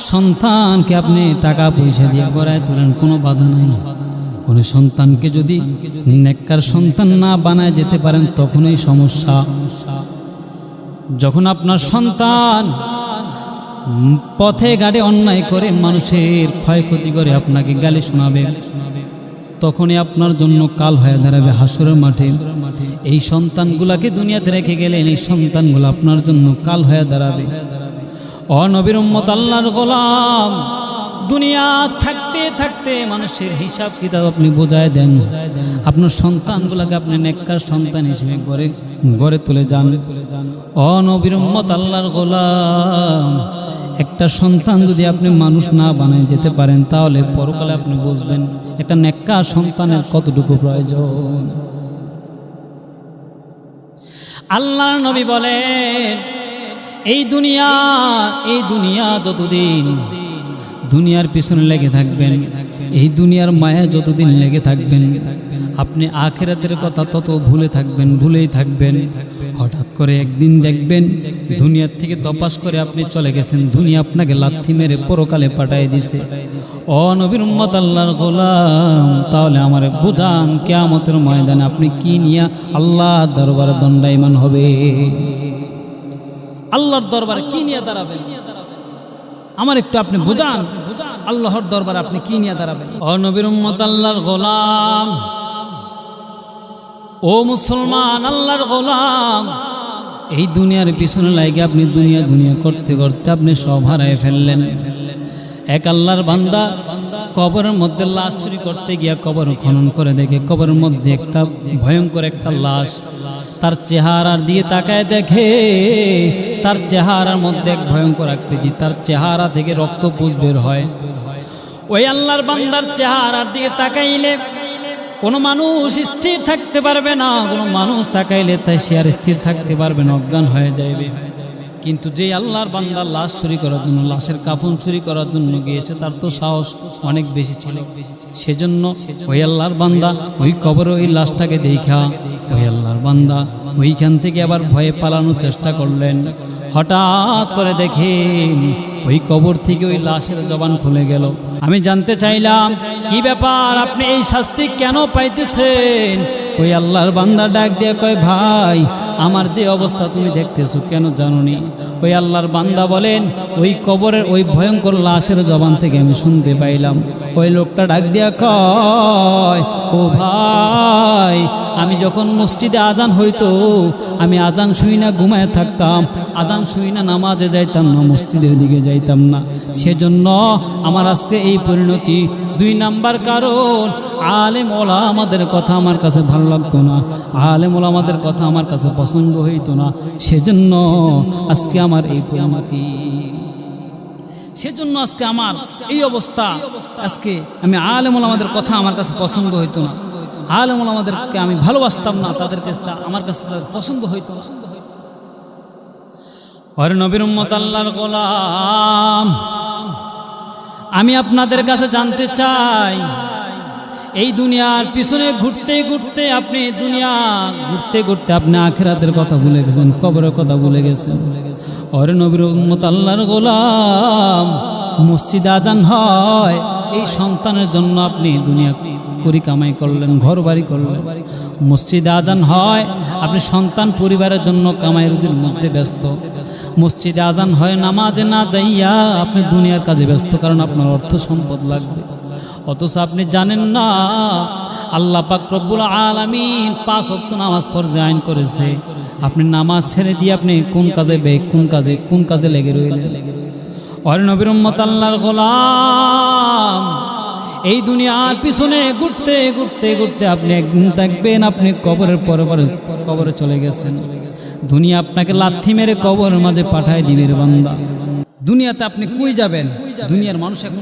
সন্তানকে আপনি টাকা পয়সা দিয়ে গড়ায় তোলেন, কোনো বাধা নাই। কোনো সন্তানকে যদি নেককার সন্তান না বানায় যেতে পারেন তখনই সমস্যা। যখন আপনার সন্তান পথে ঘাটে অন্যায় করে মানুষের ক্ষয়ক্ষতি করে আপনাকে গালি শোনাবে, তখনই আপনার জন্য কাল হয়ে দাঁড়াবে হাসরের মাঠে। এই সন্তানগুলাকে দুনিয়াতে রেখে গেলেন, এই সন্তানগুলো আপনার জন্য কাল হয়ে দাঁড়াবে। ও নবীর উম্মত, আল্লাহর গোলাম, দুনিয়া থাকতে থাকতে মানুষের হিসাব কিতাব আপনি বোঝায় দেন। আপনার সন্তানগুলোকে আপনি নেককার সন্তান হিসেবে গড়ে তুলে যান। ও নবীর উম্মত, আল্লাহর গোলাম, একটা সন্তান যদি আপনি মানুষ না বানায় যেতে পারেন তাহলে পরকালে আপনি বুঝবেন একটা নেককার সন্তানের কতটুকু প্রয়োজন। আল্লাহর নবী বলেন, এই দুনিয়া যতদিন দুনিয়ার পিছনে লেগে থাকবেন, এই দুনিয়ার মায়া যতদিন লেগে থাকবেন, আপনি আখিরাতের কথা তত ভুলেই থাকবেন। হঠাৎ করে একদিন দেখবেন দুনিয়ার থেকে তপাস করে আপনি চলে গেছেন, দুনিয়া আপনাকে লাথি মেরে পরকালে পাঠিয়ে দিছে। ও নবীর উম্মত, আল্লাহর গোলাম, তাহলে আমারে বুঝান, কিয়ামতের ময়দানে আপনি কি নিয়ে আল্লাহর দরবারে দণ্ডায়মান হবে? আল্লাহর দরবারে কি নিয়ে দাঁড়াবেন? আমার একটু আপনি বুঝান, আল্লাহর দরবারে আপনি কি নিয়ে দাঁড়াবেন? ও নবীর উম্মত, আল্লাহর গোলাম, ও মুসলমান, আল্লাহর গোলাম, এই দুনিয়ার পিছনে লাগে আপনি দুনিয়া করতে করতে আপনি সব হারায় ফেললেন। এক আল্লাহর বান্দা কবরের মধ্যে লাশ চুরি করতে গিয়া কবর খনন করে দেখে কবরের মধ্যে একটা ভয়ঙ্কর একটা লাশ। তার চেহারার দিকে তাকায় দেখে তার চেহারার মধ্যে এক ভয়ঙ্কর আকৃতি, তার চেহারা থেকে রক্তপুষ বের হয়। ওই আল্লাহর বান্দার চেহারার দিকে তাকাইলে কোনো মানুষ স্থির থাকতে পারবে না, কোনো মানুষ তাকাইলে তাই সে আর স্থির থাকতে পারবে না, অজ্ঞান হয়ে যাবে। কিন্তু যে আল্লাহর বান্দা লাশ চুরি করার জন্য, লাশের কাফন চুরি করার জন্য গিয়েছে, তার তো সাহস অনেক বেশি ছিল। সেজন্য ওই আল্লাহর বান্দা ওই কবরে ওই লাশটাকে দেখা ওই আল্লাহর বান্দা ওইখান থেকে আবার ভয়ে পালানোর চেষ্টা করলেন। হঠাৎ করে দেখেন ওই কবর থেকে ওই লাশের জবান খুলে গেল। আমি জানতে চাইলাম, কি ব্যাপার, আপনি এই শাস্তি কেন পাইতেছেন? ওই আল্লাহর বান্দা ডাক দিয়ে কয়, ভাই, আমার যে অবস্থা তুমি দেখতেছো কেন জানোনি? ওই আল্লাহর বান্দা বলেন, ওই কবরের ওই ভয়ঙ্কর লাশের জবান থেকে আমি শুনতে পাইলাম। ওই লোকটা ডাক দিয়া কয়, ও ভাই, আমি যখন মসজিদে আজান হইতো আমি আজান শুই না ঘুমায় থাকতাম, আজান শুই না নামাজে যাইতাম না, মসজিদের দিকে যাইতাম না। সেজন্য আমার আজকে এই পরিণতি। 2 নাম্বার কারণ, আলেম ওলামাদের কথা আমার কাছে ভালো লাগতো না, আলেম ওলামাদের কথা আমার কাছে পছন্দ হইতো না, সেজন্য আজকে আমার এই পরিণতি, সেজন্য আজকে আমার এই অবস্থা। আজকে আমি আলেম ওলামাদের কথা আমার কাছে পছন্দ হইতো না, আলেম ওলামাদেরকে আমি ভালোবাসতাম না, তাদেরকে আমার কাছে পছন্দ হইতো। ওরে নবীর উম্মত, আল্লাহর গোলাম, আমি আপনাদের কাছে জানতে চাই, এই দুনিয়ার পিছনে ঘুরতে ঘুরতে আপনি আপনি আখিরাতের কথা ভুলে গেছেন, কবরের কথা ভুলে গেছেন। ওরে নবীর উম্মত, আল্লাহর গোলাম, মসজিদে আজান হয় এই সন্তানের জন্য আপনি দুনিয়া করি কামাই করলেন, ঘর বাড়ি করলেন। মসজিদে আজান হয়, আপনি সন্তান পরিবারের জন্য কামাই রুজির মধ্যে ব্যস্ত। মসজিদে আজান হয়, নামাজে না যাইয়া আপনি দুনিয়ার কাজে ব্যস্ত, কারণ আপনার অর্থ সম্পদ লাগবে। অথচ আপনি জানেন না আল্লাহ পাক রব্বুল আলামিন 5 ওয়াক্ত নামাজ ফরজ আইন করেছে। আপনি নামাজ ছেড়ে দিয়ে আপনি কোন কাজে লেগে রইলেন? ওরে নবীর উম্মত, আল্লাহর গোলাম, এই দুনিয়ার পিছনে ঘুরতে ঘুরতে ঘুরতে আপনি একদিন দেখবেন আপনি কবরের পরে কবরে চলে গেছেন। দুনিয়া আপনাকে লাথি মেরে কবরের মাঝে পাঠায় দিবে রে বান্দা। দুনিয়াতে আপনি কই যাবেন? দুনিয়ার মানুষ এখন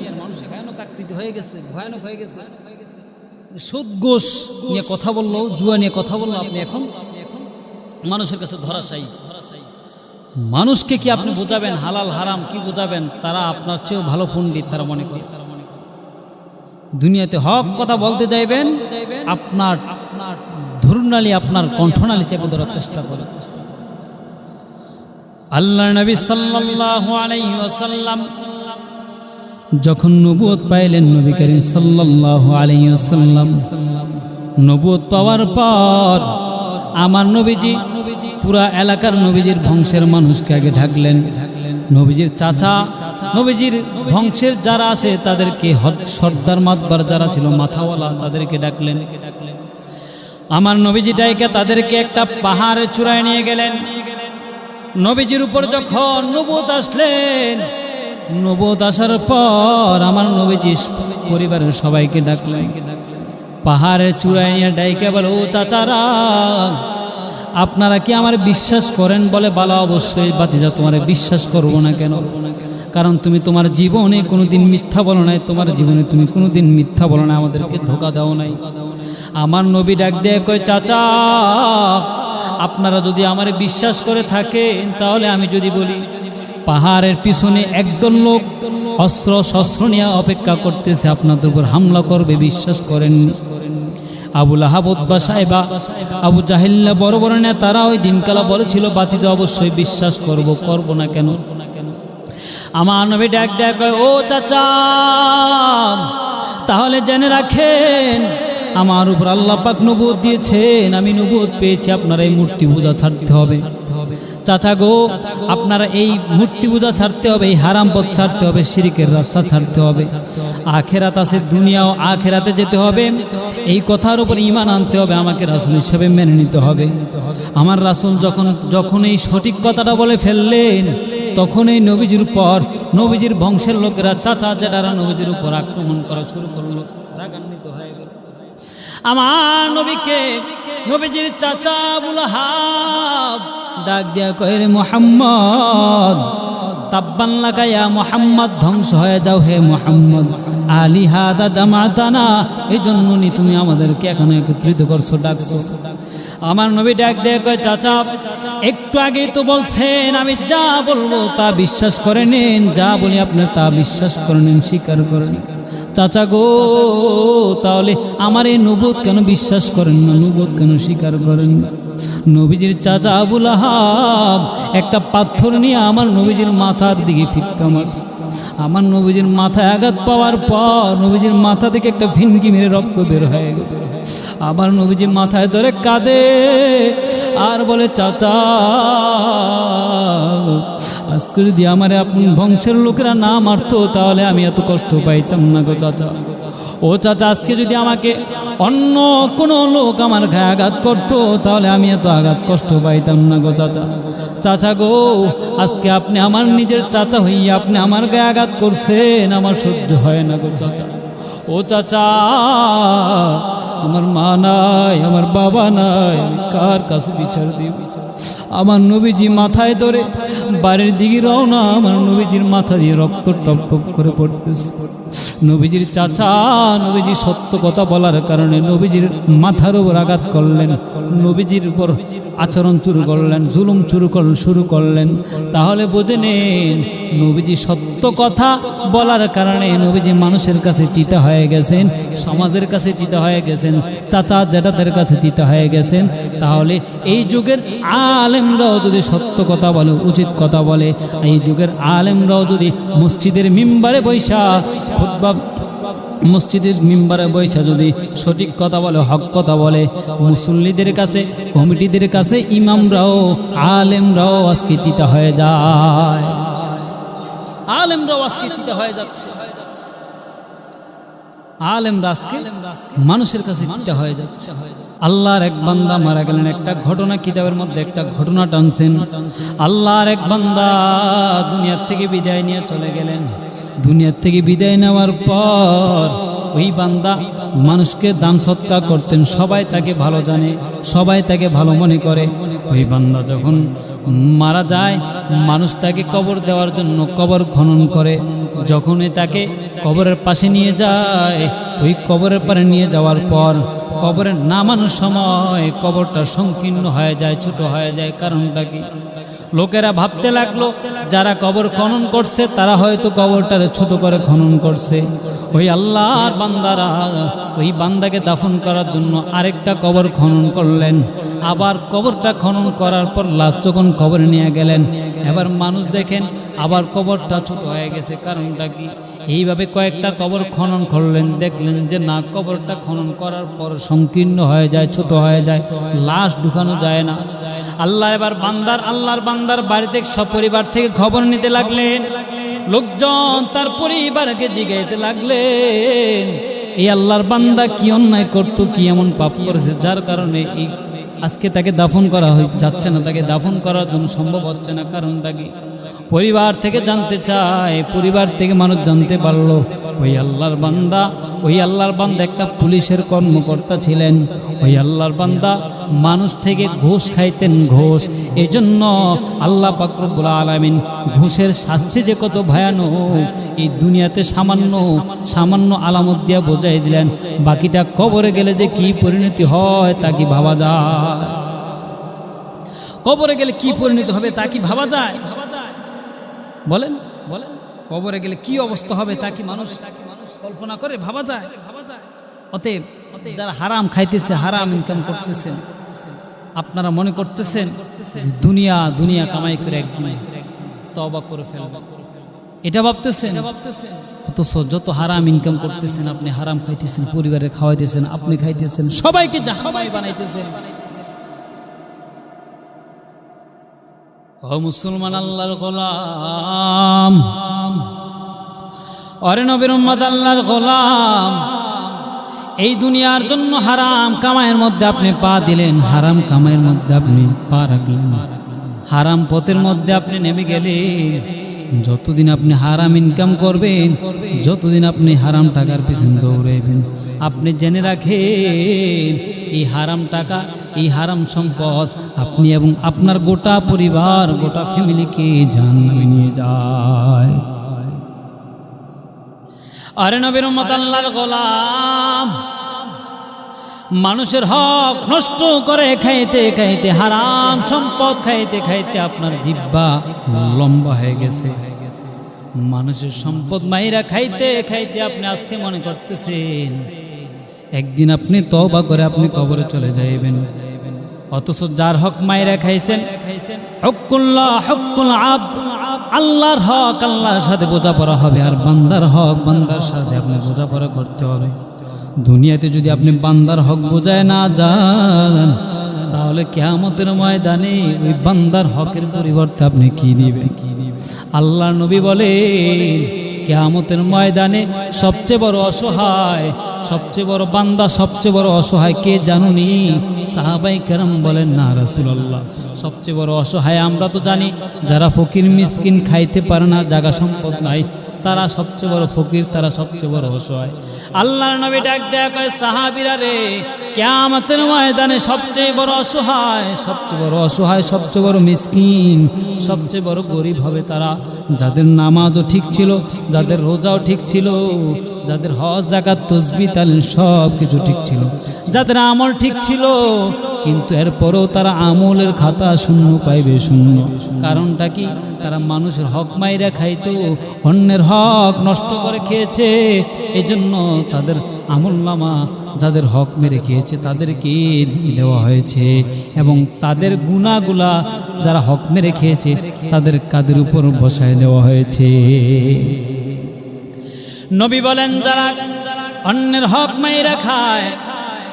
ভয়ানক আকৃতি হয়ে গেছে, ভয়ানক হয়ে গেছে। সুদ ঘুষ নিয়ে কথা বললো, জুয়া নিয়ে কথা বললো, আপনি এখন মানুষের কাছে ধরাশায়ী। মানুষকে কি আপনি বোঝাবেন হালাল হারাম কি বোঝাবেন? তারা আপনার চেয়েও ভালো পণ্ডিত তারা মনে করে। দুনিয়াতে হক কথা বলতে যাইবেন, আপনার ধুরনালি, আপনার কণ্ঠনালি চেপে ধরার চেষ্টা করে। আল্লাহর নবী সাল্লাল্লাহু আলাইহি ওয়াসাল্লাম যখন নবুয়ত পাইলেন, নবী করিম সাল্লাল্লাহু আলাইহি ওয়াসাল্লাম নবুয়ত পাওয়ার পর আমার নবীজি পুরা এলাকার নবীজির বংশের মানুষকে আগে ডাকলেন। নবীজির চাচা, নবীজির বংশের যারা আছে তাদেরকে, সর্দার মাতবার যারা ছিল মাথাওয়ালা, তাদেরকে ডাকলেন। আমার নবীজি ডাইকা তাদেরকে একটা পাহাড়ের চূড়ায় নিয়ে গেলেন। নবীজির উপর যখন নবুয়ত আসলেন, নবুয়ত আসার পর আমার নবীজি পরিবারের সবাইকে ডাকলেন। পাহাড়ের চূড়ায় নিয়ে ডাইকা বলে, ও চাচারা, আপনারা কি আমার বিশ্বাস করেন? বলে, ভালো, অবশ্যই বাতিজা, তোমার বিশ্বাস করবো না কেন? কারণ তুমি তোমার জীবনে কোনোদিন মিথ্যা বলো নাই, তোমার জীবনে তুমি কোনোদিন মিথ্যা বলো না, আমাদেরকে ধোকা দাও নাই। আমার নবী ডাক দিয়ে কয়, চাচা, আপনারা যদি আমার বিশ্বাস করে থাকেন তাহলে আমি যদি বলি, পাহাড়ের পিছনে একদল লোক অস্ত্র শস্ত্র নিয়ে অপেক্ষা করতেছে, আপনাদের উপর হামলা করবে, বিশ্বাস করেন? আবু লাহাব, উতবা, সাইবা, আবু জাহিল্লা, বড় বড় নেতারা ওই দিনকালা বলেছিল, বাতিজা অবশ্যই বিশ্বাস করব না কেন? আমার নবী ডাক ডাক, ও চাচা, তাহলে জেনে রাখেন আমার উপর আল্লাহ পাক নবুয়ত দিয়েছেন, আমি নবুয়ত পেয়েছি, আপনারা এই মূর্তি পূজা ছাড়তে হবে। চাচা গো, আপনারা এই মূর্তি পূজা ছাড়তে হবে, এই হারাম পথ ছাড়তে হবে, শিরকের রাস্তা ছাড়তে হবে। আখেরাত আছে, দুনিয়াও আখেরাতে যেতে হবে, এই কথার উপর ঈমান আনতে হবে, আমাকে রাসূল হিসেবে মেনে নিতে হবে। আমার রাসূল যখন এই সঠিক কথাটা বলে ফেললেন, তখন এই নবীজির উপর, নবীজির বংশের লোকেরা, চাচা জেঠারা নবীজির উপর আক্রমণ করা শুরু করলো, রাগান্বিত হয়ে গেল। আমার নবীকে নবীজির চাচা আবু লাহাব ডাক দিয়া কয়, রে মুহাম্মদ, তাব্বান লাকা ইয়া মুহাম্মদ, ধ্বংস হয়ে যাও হে মুহাম্মদ, আলি হাদা জামাতানা, এই জন্য তুমি আমাদেরকে এখানে একত্রিত করছো, ডাকছো। আমার নবী ডাক দিয়ে কয়, চাচা, একটু আগেই তো বলছেন আমি যা বলবো তা বিশ্বাস করে নেন, যা বলি আপনি তা বিশ্বাস করে নেন, স্বীকার করেন। চাচা গো, তাহলে আমার এই নবুয়ত কেন বিশ্বাস করেন না, নবুয়ত কেন স্বীকার করেন না? নবীজির চাচা আবু লাহাব একটা পাথর নিয়ে আমার নবীজির মাথার দিকে ফিটকা মারছে। আমার নবীজির মাথায় আঘাত পাওয়ার পর নবীজির মাথা থেকে একটা ভিনকি মেরে রক্ত বের হয়ে গেল। আমার নবীজি মাথায় ধরে কাঁদে আর বলে, চাচা, আজকে যদি আমার আপন বংশের লোকেরা না মারতো তাহলে আমি এত কষ্ট পাইতাম না গো চাচা। ও চাচা, আজকে যদি আমাকে অন্য কোনো লোক আমার গায়ে আঘাত করতো তাহলে আমি এত আঘাত কষ্ট পাইতাম না গো চাচা। চাচা গো, আজকে আপনি আমার নিজের চাচা হইয়া আপনি আমার গায়ে আঘাত করছেন, আমার সহ্য হয় না গো চাচা। ও চাচা, আমার মা নাই, আমার বাবা নাই, কার কাছে বিচার দিব? আমার নবীজি মাথায় ধরে বাড়ির দিকে রওনা, আমার নবীজির মাথা দিয়ে রক্ত টপ টপ করে পড়তেছে। নবীজির চাচা, নবীজি সত্য কথা বলার কারণে নবীজির মাথার উপর আঘাত করলেন, নবীজির উপর আচরণ শুরু করলেন, জুলুম শুরু করলেন। তাহলে বুঝে নেন, নবীজি সত্য কথা বলার কারণে নবীজি মানুষের কাছে তিতা হয়ে গেছেন, সমাজের কাছে তিতা হয়ে গেছেন, চাচা জেঠাদের কাছে তিতা হয়ে গেছেন। তাহলে এই যুগের আলেমরাও যদি সত্য কথা বলে, উচিত কথা বলে, এই যুগের আলেমরাও যদি মসজিদের মিম্বারে বৈশা খুতবা মসজিদের মিম্বারে বৈশা যদি সঠিক কথা বলে, হক কথা বলে, মুসল্লিদের কাছে, কমিটিদের কাছে, ইমামরাও আলেমরাও আজকে তিতা হয়ে যায়, আলেমরাও আজকে তিতা হয়ে যাচ্ছে, আলেমরা আজকে মানুষের কাছে তিতা হয়ে যাচ্ছে। আল্লাহর এক বান্দা মারা গেলেন, একটা ঘটনা কিতাবের মধ্যে একটা ঘটনা টানছেন। আল্লাহর এক বান্দা দুনিয়ার থেকে বিদায় নিয়ে চলে গেলেন। দুনিয়ার থেকে বিদায় নেওয়ার পর ওই বান্দা মানুষকে দান সৎকার করতেন, সবাই তাকে ভালো জানে, সবাই তাকে ভালো মনে করে। ওই বান্দা যখন মারা যায়, মানুষ তাকে কবর দেওয়ার জন্য কবর খনন করে। যখনই তাকে কবরের পাশে নিয়ে যায়, ওই কবরের পারে নিয়ে যাওয়ার পর কবরে নামানোর সময় কবরটা সংকীর্ণ হয়ে যায়, ছোট হয়ে যায়। কারণটা কি? লোকেরা ভাবতে লাগলো যারা কবর খনন করছে তারা হয়তো কবরটারে ছোট করে খনন করছে। ওই আল্লাহর বান্দারা ওই বান্দাকে দাফন করার জন্য আরেকটা কবর খনন করলেন। আবার কবরটা খনন করার পর লাশ যখন কবরে নিয়ে গেলেন, এবার মানুষ দেখেন আবার কবরটা ছোট হয়ে গেছে। কারণটা কি? এইভাবে কয়েকটা কবর খনন করলেন, দেখলেন যে না, কবরটা খনন করার পর সংকীর্ণ হয়ে যায়, ছোট হয়ে যায়, লাশ ঢুকানো যায় না। আল্লাহ এবার আল্লাহর বান্দার বাড়িতে সপরিবার থেকে খবর নিতে লাগলেন। লোকজন তার পরিবারকে জিগাইতে লাগলেন এই আল্লাহর বান্দা কি অন্যায় করতো, কি এমন পাপ করেছে যার কারণে আজকে তাকে দাফন করা যাচ্ছে না, তাকে দাফন করার জন্য সম্ভব হচ্ছে না। কারণটা কি? পরিবার থেকে জানতে চায়, পরিবার থেকে মানুষ জানতে পারলো ওই আল্লাহর বান্দা একটা পুলিশের কর্মকর্তা ছিলেন। ওই আল্লাহর বান্দা মানুষ থেকে ঘুষ খাইতেন, ঘুষ। এজন্য আল্লাহ পাক রব্বুল আলামিন ঘুষের শাস্তি যে কত ভয়ানক এই দুনিয়াতে সামান্য আলামত দিয়া বোঝাই দিলেন। বাকিটা কবরে গেলে যে কি পরিণতি হয় তা কি ভাবা যায়? কবরে গেলে কি পরিণতি হবে তা কি ভাবা যায়? বলেন কবরে গেলে কি অবস্থা হবে তা কি মানুষ কল্পনা করে ভাবা যায়? অতএব যারা হারাম খাইতেছে, হারাম ইনকাম করতেছেন, আপনারা মনে করতেছেন দুনিয়া কামাই করে একদিন তওবা করে ফেলবে, এটা ভাবতেছেন। অথচ যত হারাম ইনকাম করতেছেন, আপনি হারাম খাইতেছেন, পরিবারে খাওয়াইতেছেন, আপনি খাইতেছেন, সবাইকে জাহান্নামী বানাইতেছেন। ও মুসলমান, আল্লাহর গোলাম, ওরে নবীর উম্মত, আল্লাহর গোলাম, এই দুনিয়ার জন্য হারাম কামাইয়ের মধ্যে আপনি পা দিলেন, হারাম কামাইয়ের মধ্যে আপনি পা রাখলেন, হারাম পথের মধ্যে আপনি নেমে গেলেন। যতদিন আপনি হারাম ইনকাম করবেন, যতদিন আপনি হারাম টাকার পিছনে দৌড়াইবেন, আপনি জেনে রাখেন এই হারাম টাকা, এই হারাম সম্পদ আপনি এবং আপনার গোটা পরিবার, গোটা ফ্যামিলিকে জাহান্নামে নিয়ে যায়। আরে নবীর উম্মত, আল্লাহর গোলাম, মানুষের হক নষ্ট করে খাইতে খাইতে, হারাম সম্পদ খাইতে খাইতে আপনার জিহ্বা লম্বা হয়ে গেছে। মানুষের সম্পদ মাইরা খাইতে খাইতে আপনি আজকে মনে করতেছেন একদিন আপনি তওবা করে আপনি কবরে চলে যাইবেন। অথচ যার হক মাইরা খাইছেন, হকুল্লাহ হকুল আব্দ, আল্লাহর হক আল্লাহর সাথে বোঝাপড়া হবে, আর বান্দার হক বান্দার সাথে আপনি বোঝাপড়া করতে হবে। দুনিয়াতে যদি আপনি বান্দার হক বোঝায় না যান, তাহলে কিয়ামতের ময়দানে ওই বান্দার হকের পরিবর্তে আপনি কি দিবেন? আল্লাহ নবী বলে কিয়ামতের ময়দানে সবচেয়ে বড় অসহায়, সবচেয়ে বড় বান্দা, সবচেয়ে বড় অসহায় কে জানুনি? সাহাবায়ে কেরাম বলেন, না রাসূলুল্লাহ, সবচেয়ে বড় অসহায় আমরা তো জানি যারা ফকির মিসকিন, খাইতে পারে না, জায়গা সম্পদ নাই, তারা সবচেয়ে বড় ফকির, তারা সবচেয়ে বড় অসহায়। আল্লাহর নবী ডাক দেয়া কয়, সাহাবীরা রে, কিয়ামতের ময়দানে সবচেয়ে বড় অসহায়, সবচেয়ে বড় অসহায়, সবচেয়ে বড় মিসকিন, সবচেয়ে বড় গরিব হবে তারা যাদের নামাজও ঠিক ছিল, যাদের রোজাও ঠিক ছিল, যাদের হজ যাকাত তাসবিহ তালিম সব কিছু ঠিক ছিল, যাদের আমল ঠিক ছিল, কিন্তু এরপরেও তারা আমলের খাতা শূন্য পাইবে, শূন্য। কারণটা কি? তারা মানুষের হক মাইরা খাইতো, অন্যের হক নষ্ট করে খেয়েছে। এজন্য তাদের আমলনামা যাদের হক মেরে খেয়েছে তাদেরকে দিয়ে দেওয়া হয়েছে, এবং তাদের গুনাহগুলা যারা হক মেরে খেয়েছে তাদের কাঁধের উপর বসায় দেওয়া হয়েছে। নবী বলেন, যারা অন্যের হক মাইরা খায়,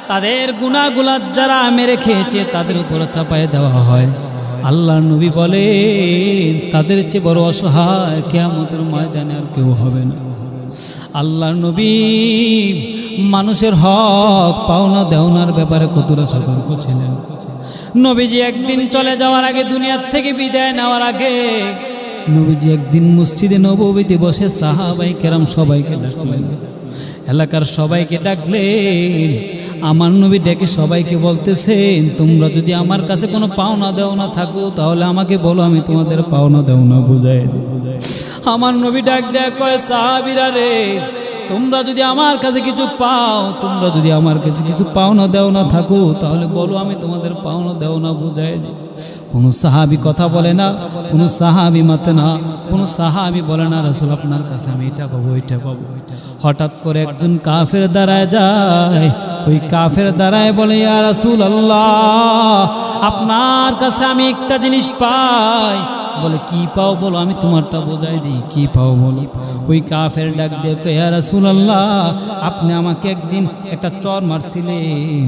তাদের গুনাহগুলা যারা মেরে খেয়েছে তাদের উপর চাপায় দেওয়া হয়। আল্লাহর নবী বলেন তাদের চেয়ে বড় অসহায় কিয়ামতের ময়দানে আর কেউ হবে না। আল্লাহর নবী মানুষের হক পাওনা দেওয়ার ব্যাপারে কতটা সতর্ক ছিলেন। নবীজি একদিন চলে যাওয়ার আগে, দুনিয়ার থেকে বিদায় নেওয়ার আগে, নবীজি একদিন মসজিদে নববীতে বসে সাহাবায়ে কেরাম সবাইকে ডাকলেন, এলাকার সবাইকে ডাকলেন। আমার নবী ডেকে সবাইকে বলতেছেন, তোমরা যদি আমার কাছে কোনো পাওনা দেওনা থাকো তাহলে আমাকে বলো, আমি তোমাদের পাওনা দেওনা বুঝাই দেব। আমার নবী ডাক দেয়া কয়, সাহাবীরা রে, তোমরা যদি আমার কাছে কিছু পাও, তোমরা যদি আমার কাছে কিছু পাওনা দেওনা থাকো তাহলে বলো, আমি তোমাদের পাওনা দেওনা বুঝাই দেব। কোনো সাহাবী কথা বলে না, কোনো সাহাবী মাতে না, কোনো সাহাবী বলে না রাসূল আপনার কাছে আমি এটা পাবো ওইটা পাবো। হঠাৎ করে একজন কাফের দাঁড়ায় যায়, ওই কাফের দাঁড়ায় বলে, ইয়া রাসূলুল্লাহ, আপনার কাছে আমি একটা জিনিস পাই। বলে, কি পাও বলো, আমি তোমারটা বোঝাই দিই, কি পাও বলো। ওই কাফের ডাক দিয়ে কয়, ইয়া রাসূলুল্লাহ, আপনি আমাকে একদিন একটা চর মারছিলেন,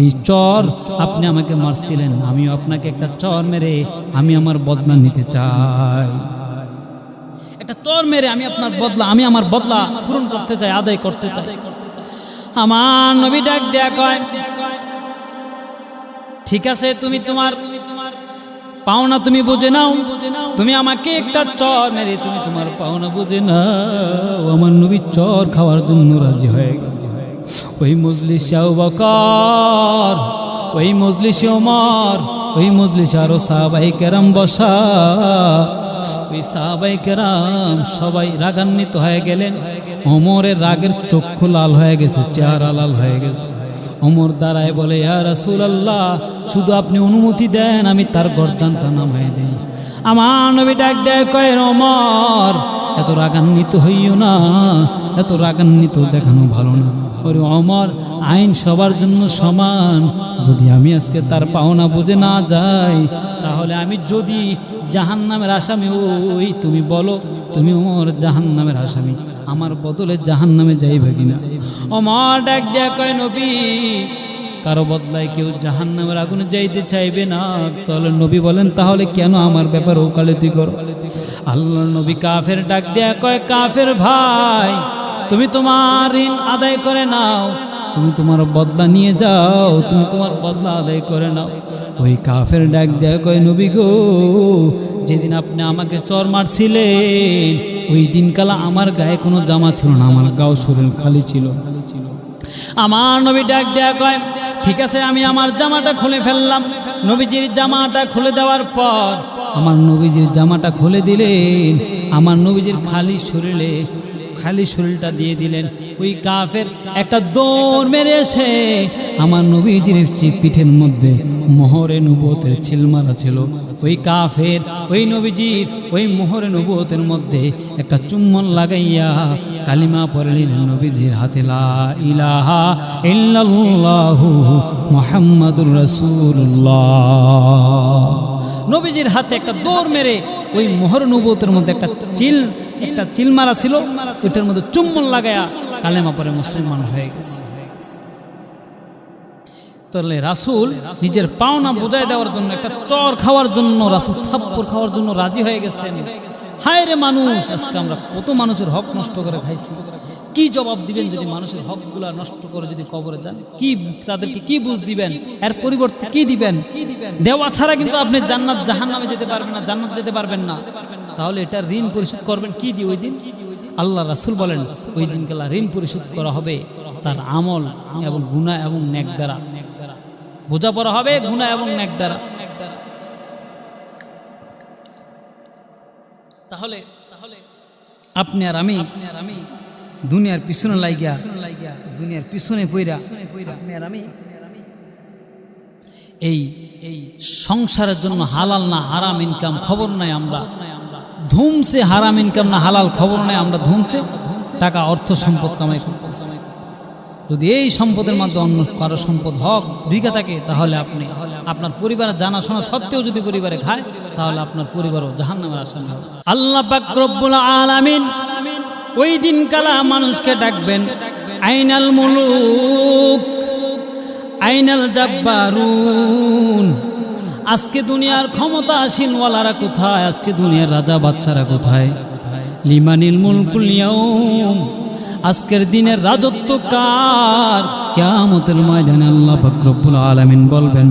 এই চর আপনি আমাকে মারছিলেন, আমিও আপনাকে একটা চর মেরে আমি আমার বদলা নিতে চাই। একটা চর মেরে আমি আপনার বদলা, আমি আমার বদলা পূরণ করতে চাই, আদায় করতে চাই। আমার নবী ডাক দেয়া কয়, ঠিক আছে, তুমি তোমার পাওনা তুমি বুঝে নাও, তুমি আমাকে একটা চর মেরে তুমি তোমার পাওনা বুঝে নাও। আমার নবী চর খাওয়ার জন্য রাজি হয়ে গেছে। ওই মজলিসে আবু বকর, ওই মজলিসে ওমর, ওই মজলিসে আরো সাহাবায়ে কেরাম বসা। ওই সাহাবায়ে কেরাম সবাই রাগান্বিত হয়ে গেলেন। ওমরের রাগের চক্ষু লাল হয়ে গেছে, চেহারা লাল হয়ে গেছে। ওমর দাঁড়ায় বলে, ইয়া রাসূলুল্লাহ, শুধু আপনি অনুমতি দেন আমি তার গর্দানটা নামাই দেই। আমার নবী ডাক দেয় কয়, ওমর, এত রাগান্বিত হইও না, এত রাগান্বিত দেখানো ভালো না। ওরে ওমর, আইন সবার জন্য সমান, যদি আমি আজকে তার পাওনা বুঝে না যাই তাহলে আমি যদি জাহান্নামের আসামি ওই, তুমি বলো, তুমি ওমর জাহান্নামের আসামি, আমার বদলে জাহান্নামে যাইবে কিনা। ওমর ডাক দেয়া কয়, নবী, কারো বদলায় কেউ জাহান্নামের আগুনে যাইতে চাইবে না। তাহলে নবী বলেন, তাহলে কেন আমার ব্যাপারে ওকালতি করো? আল্লাহর নবী কাফের ডাক দেয়া কয়, কাফের ভাই, তুমি তোমার ঋণ আদায় করে নাও, তুমি তোমার বদলা নিয়ে যাও, তুমি তোমার বদলা আদায় করে নাও। ওই কাফের ডাক দেয়া কয়, নবী গো, যেদিন আপনি আমাকে চর মারছিলেন ওই দিনকালা আমার গায়ে কোনো জামা ছিল না, আমার গাও শরীর খালি ছিল। আমার নবী ডাক দেয়া কয়, ঠিক আছে, আমি আমার জামাটা খুলে ফেললাম। নবীজির জামাটা খুলে দেওয়ার পর আমার নবীজির জামাটা খুলে দিলেন, আমার নবীজির খালি শরীরটা দিয়ে দিলেন। ওই কাফের একটা দৌড় মেরে এসে আমার নবীজির পিঠের মধ্যে মোহরে নবুয়তের চিল মারা ছিল। ওই কাফের ওই নবীজির ওই মোহরে নবুয়তের মধ্যে একটা চুম্বন লাগাইয়া কালিমা পড়ে নিলেন নবীজির হাতে, লা ইলাহা ইল্লাল্লাহু মুহাম্মাদুর রাসূলুল্লাহ। নবীজির হাতে একটা দৌড় মেরে ওই মোহর নবুয়তের মধ্যে একটা চিল মারা ছিল, ওইটার মধ্যে চুম্বন লাগায়া কালেমা পরে মুসলমান হয়ে গেছে। তাহলে রাসূল নিজের পাওনা বোঝাই দেওয়ার জন্য, একটা চর খাওয়ার জন্য, রাসূল থাপ্পড় খাওয়ার জন্য রাজি হয়ে গেছেন। হায় রে মানুষ, আজকে আমরা কত মানুষের হক নষ্ট করে খাইছি। কি জবাব দিবেন যদি মানুষের হকগুলা নষ্ট করে যদি কবরে যান? কি তাদেরকে কি বুঝ দিবেন? এর পরিবর্তে কি দিবেন? দেওয়া ছাড়া কিন্তু আপনি জান্নাত জাহান্নামে যেতে পারবেন না, জান্নাত যেতে পারবেন না। তাহলে এটা ঋণ পরিশোধ করবেন কি দিয়ে ওই দিন? আল্লাহ রাসূল বলেন, ওই দিনকালা ঋণ পরিশোধ করা হবে তার আমল এবং গুনাহ এবং নেক দ্বারা। বোঝাপড়া হবে গুনাহ এবং নেক দ্বারা। তাহলে আপনি আর আমি দুনিয়ার পিছনে লাগিয়া, দুনিয়ার পিছনে পইরা আপনি আর আমি এই সংসারের জন্য হালাল না হারাম ইনকাম খবর নাই, আমরা ধুমছে হারাম ইনকাম না হালাল খবর নাই, আমরা ধুমছে টাকা অর্থ সম্পদ কামাই করতেছি। যদি এই সম্পদের মাধ্যমে অন্য কারো সম্পদ হক ঢুকে থাকে তাহলে আপনি আপনার পরিবারের জানাশোনা সত্ত্বেও যদি পরিবারে খায় তাহলে আপনার পরিবারও জাহান্নামের আসামি হবে। আল্লাহ পাক রব্বুল আলামিন ওই দিন কালা মানুষকে ডাকবেন, আইনাল মুলুক আইনাল জাব্বারুন, আজকে দুনিয়ার ক্ষমতাসীনওয়ালারা কোথায়? আজকে দুনিয়ার রাজা বাদশারা কোথায়? লিমানিল মুলকুল ইয়াউম, আজকের দিনের রাজত্ব কার? কিয়ামতের ময়দানে আল্লাহ পাক রব্বুল আলামিন বলবেন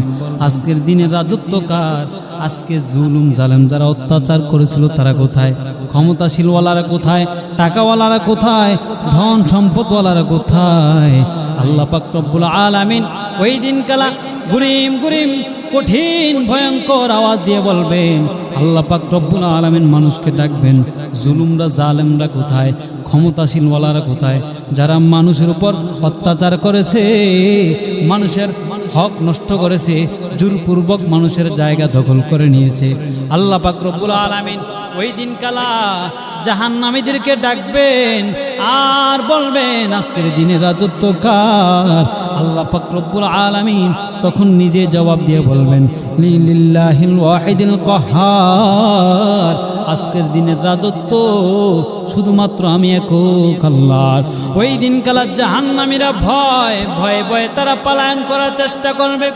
আজকের দিনের রাজত্ব কার? আজকে জুলুম জালেম যারা অত্যাচার করেছিল তারা কোথায়? ক্ষমতাশীলওয়ালারা কোথায়? টাকাওয়ালারা কোথায়? ধন সম্পদওয়ালারা কোথায়? আল্লাহ পাক রব্বুল আলামিন ওই দিন কালা গুরিম গুরিম কঠিন ভয়ঙ্কর আওয়াজ দিয়ে বলবেন, আল্লাহ পাক রব্বুল আলামিন মানুষকে ডাকবেন, জুলুমরা জালেমরা কোথায়? ক্ষমতাশীলওয়ালারা কোথায়? যারা মানুষের উপর অত্যাচার করেছে, মানুষের হক নষ্ট করেছে, জোরপূর্বক মানুষের জায়গা দখল করে নিয়েছে, আল্লাহ পাক রব্বুল আলামিন ওই দিন কালা জাহান্নামীদেরকে ডাকবেন আর বলবেন আজকের দিনে রাজত্ব কার? আল্লাহ পাক রব্বুল আলামিন তখন নিজে জবাব দিয়ে বলবেন লিল্লাহিল ওয়াহিদিল কাহ্হার, আজকের দিনের রাজত্ব শুধুমাত্র আমি একক আল্লাহর। ওই দিন কালা জাহান্নামীরা ভয়ে ভয়ে ভয়ে তারা পলায়ন করার চেষ্টা করবে।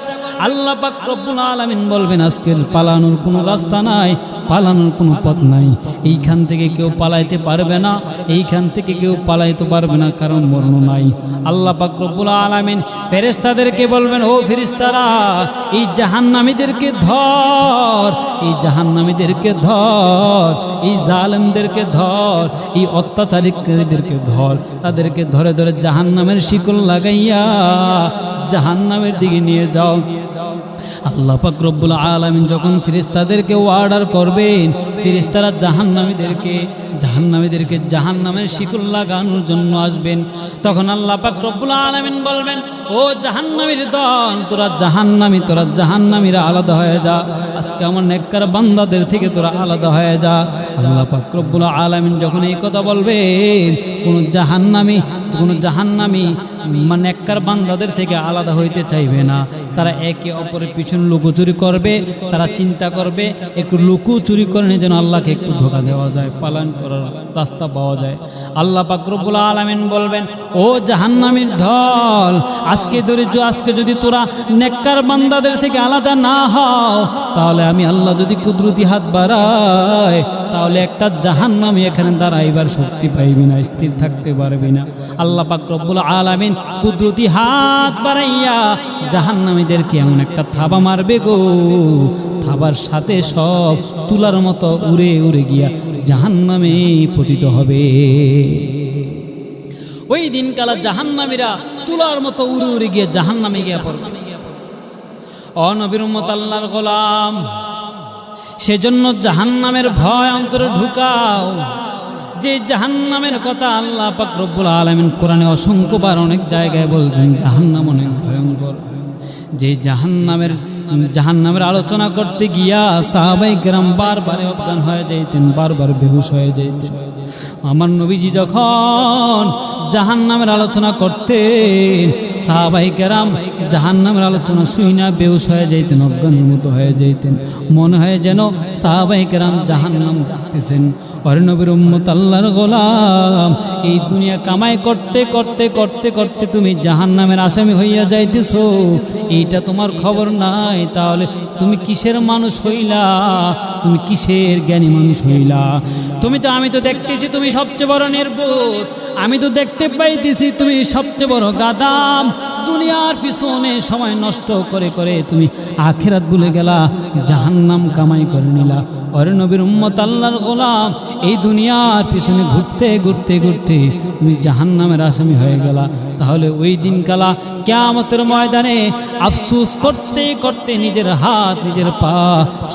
আল্লাহ পাক রব্বুল আলামিন বলবেন আজকের পালানোর কোনো রাস্তা নাই, পালানোর কোনো পথ নাই, এইখান থেকে কেউ পালাইতে পারবে না, এইখান থেকে কেউ পালাইতে পারবে না, কারণ মরণ নাই। আল্লাহ পাক রব্বুল আলামিন ফেরেশতাদেরকে বলবেন ও ফেরেশতারা এই জাহান্নামীদেরকে ধর, এই জাহান্নামীদেরকে ধর, এই জালেমদেরকে ধর, এই অত্যাচারীদেরকে ধর, তাদেরকে ধরে ধরে জাহান্নামের শিকল লাগাইয়া জাহান্নামের দিকে নিয়ে যাও। আল্লাহ পাক রব্বুল আলামিন যখন ফেরেশতাদেরকে অর্ডার করবেন, ফেরেশতারা জাহান্নামীদেরকে জাহান্নামের শিকল লাগানোর জন্য আসবেন, তখন আল্লাহ পাক রব্বুল আলামিন বলবেন ও জাহান্নামীর দল, তোরা জাহান্নামীরা আলাদা হয়ে যা, আজকে আমার নেককার বান্দাদের থেকে তোরা আলাদা হয়ে যা। আল্লাহ পাক রব্বুল আলামিন যখন এই কথা বলবেন, কোন জাহান্নামী মানে নেককার বান্দাদের থেকে আলাদা হইতে চাইবে না, তারা একে অপরের পিছনে লুকোচুরি করবে, তারা চিন্তা করবে একটু লুকোচুরি করে যেন আল্লাহকে একটু ধোঁকা দেওয়া যায়, পালন করার রাস্তা পাওয়া যায়। আল্লাহ পাক রব্বুল আলামিন বলবেন ও জাহান্নামীর দল, আজকে যদি তোরা নেককার বান্দাদের থেকে আলাদা না হও, তাহলে আমি আল্লাহ যদি কুদরতি হাত বাড়াই, তাহলে একটা জাহান্নামী এখানে দাঁড়াইবার শক্তি পাইবি না, স্থির থাকতে পারবি না। আল্লাহ পাক রব্বুল আলামিন কুদরতি হাত বাড়াইয়া জাহান্নামীদেরকে এমন একটা থাবা মারবে গো, থাবার সাথে সব তুলার মতো উড়ে উড়ে গিয়া জাহান্নামে পতিত হবে। ওই দিন কালা জাহান্নামীরা তুলার মতো উড়ে উড়ে গিয়ে জাহান্নামে গিয়া পড়বে। ও নবীর উম্মত আল্লাহর গোলাম, সেজন্য জাহান্নামের ভয় অন্তরে ঢুকাও। যে জাহান্নামের কথা আল্লাহ পাক রব্বুল আলামিন কোরআনে অসংখ্যবার অনেক জায়গায় বলছেন জাহান্নাম অনেক ভয়ঙ্কর। যে জাহান্নামের আলোচনা করতে গিয়া সাহাবায়ে কেরাম বারবার অজ্ঞান হয়ে যাইতেন, বারবার বেহুশ হয়ে যাইতেন। আমার নবীজি যখন জাহান্নামের আলোচনা করতেন, সাহাবায়ে কেরাম জাহান্নামের আলোচনা শুই না বেহুশ হয়ে যাইতেন, অজ্ঞানের মতো হয়ে যাইতেন, মনে হয় যেন সাহাবায়ে কেরাম জাহান্নাম দেখতেছেন। ওরে নবীর উম্মত আল্লাহর গোলাম, এই দুনিয়া কামাই করতে করতে করতে করতে তুমি জাহান্নামের আসামি হইয়া যাইতেছো, এইটা তোমার খবর নাই। তাহলে তুমি কিসের মানুষ হইলা? তুমি কিসের জ্ঞানী মানুষ হইলা? আমি তো দেখতেছি তুমি সবচেয়ে বড় নির্বোধ, আমি তো দেখতে পাইতেছি তুমি সবচেয়ে বড় গাদাম। দুনিয়ার পিছনে সময় নষ্ট করে করে তুমি আখিরাত ভুলে গেলা, জাহান্নাম কামাই করে নিলা। ওরে নবীর উম্মত আল্লাহর গোলাম, এই দুনিয়ার পিছনে ঘুরতে ঘুরতে ঘুরতে তুমি জাহান্নামের আসামি হয়ে গেলা। তাহলে ওই দিন কালা কিয়ামতের ময়দানে আফসোস করতে করতে নিজের হাত নিজের পা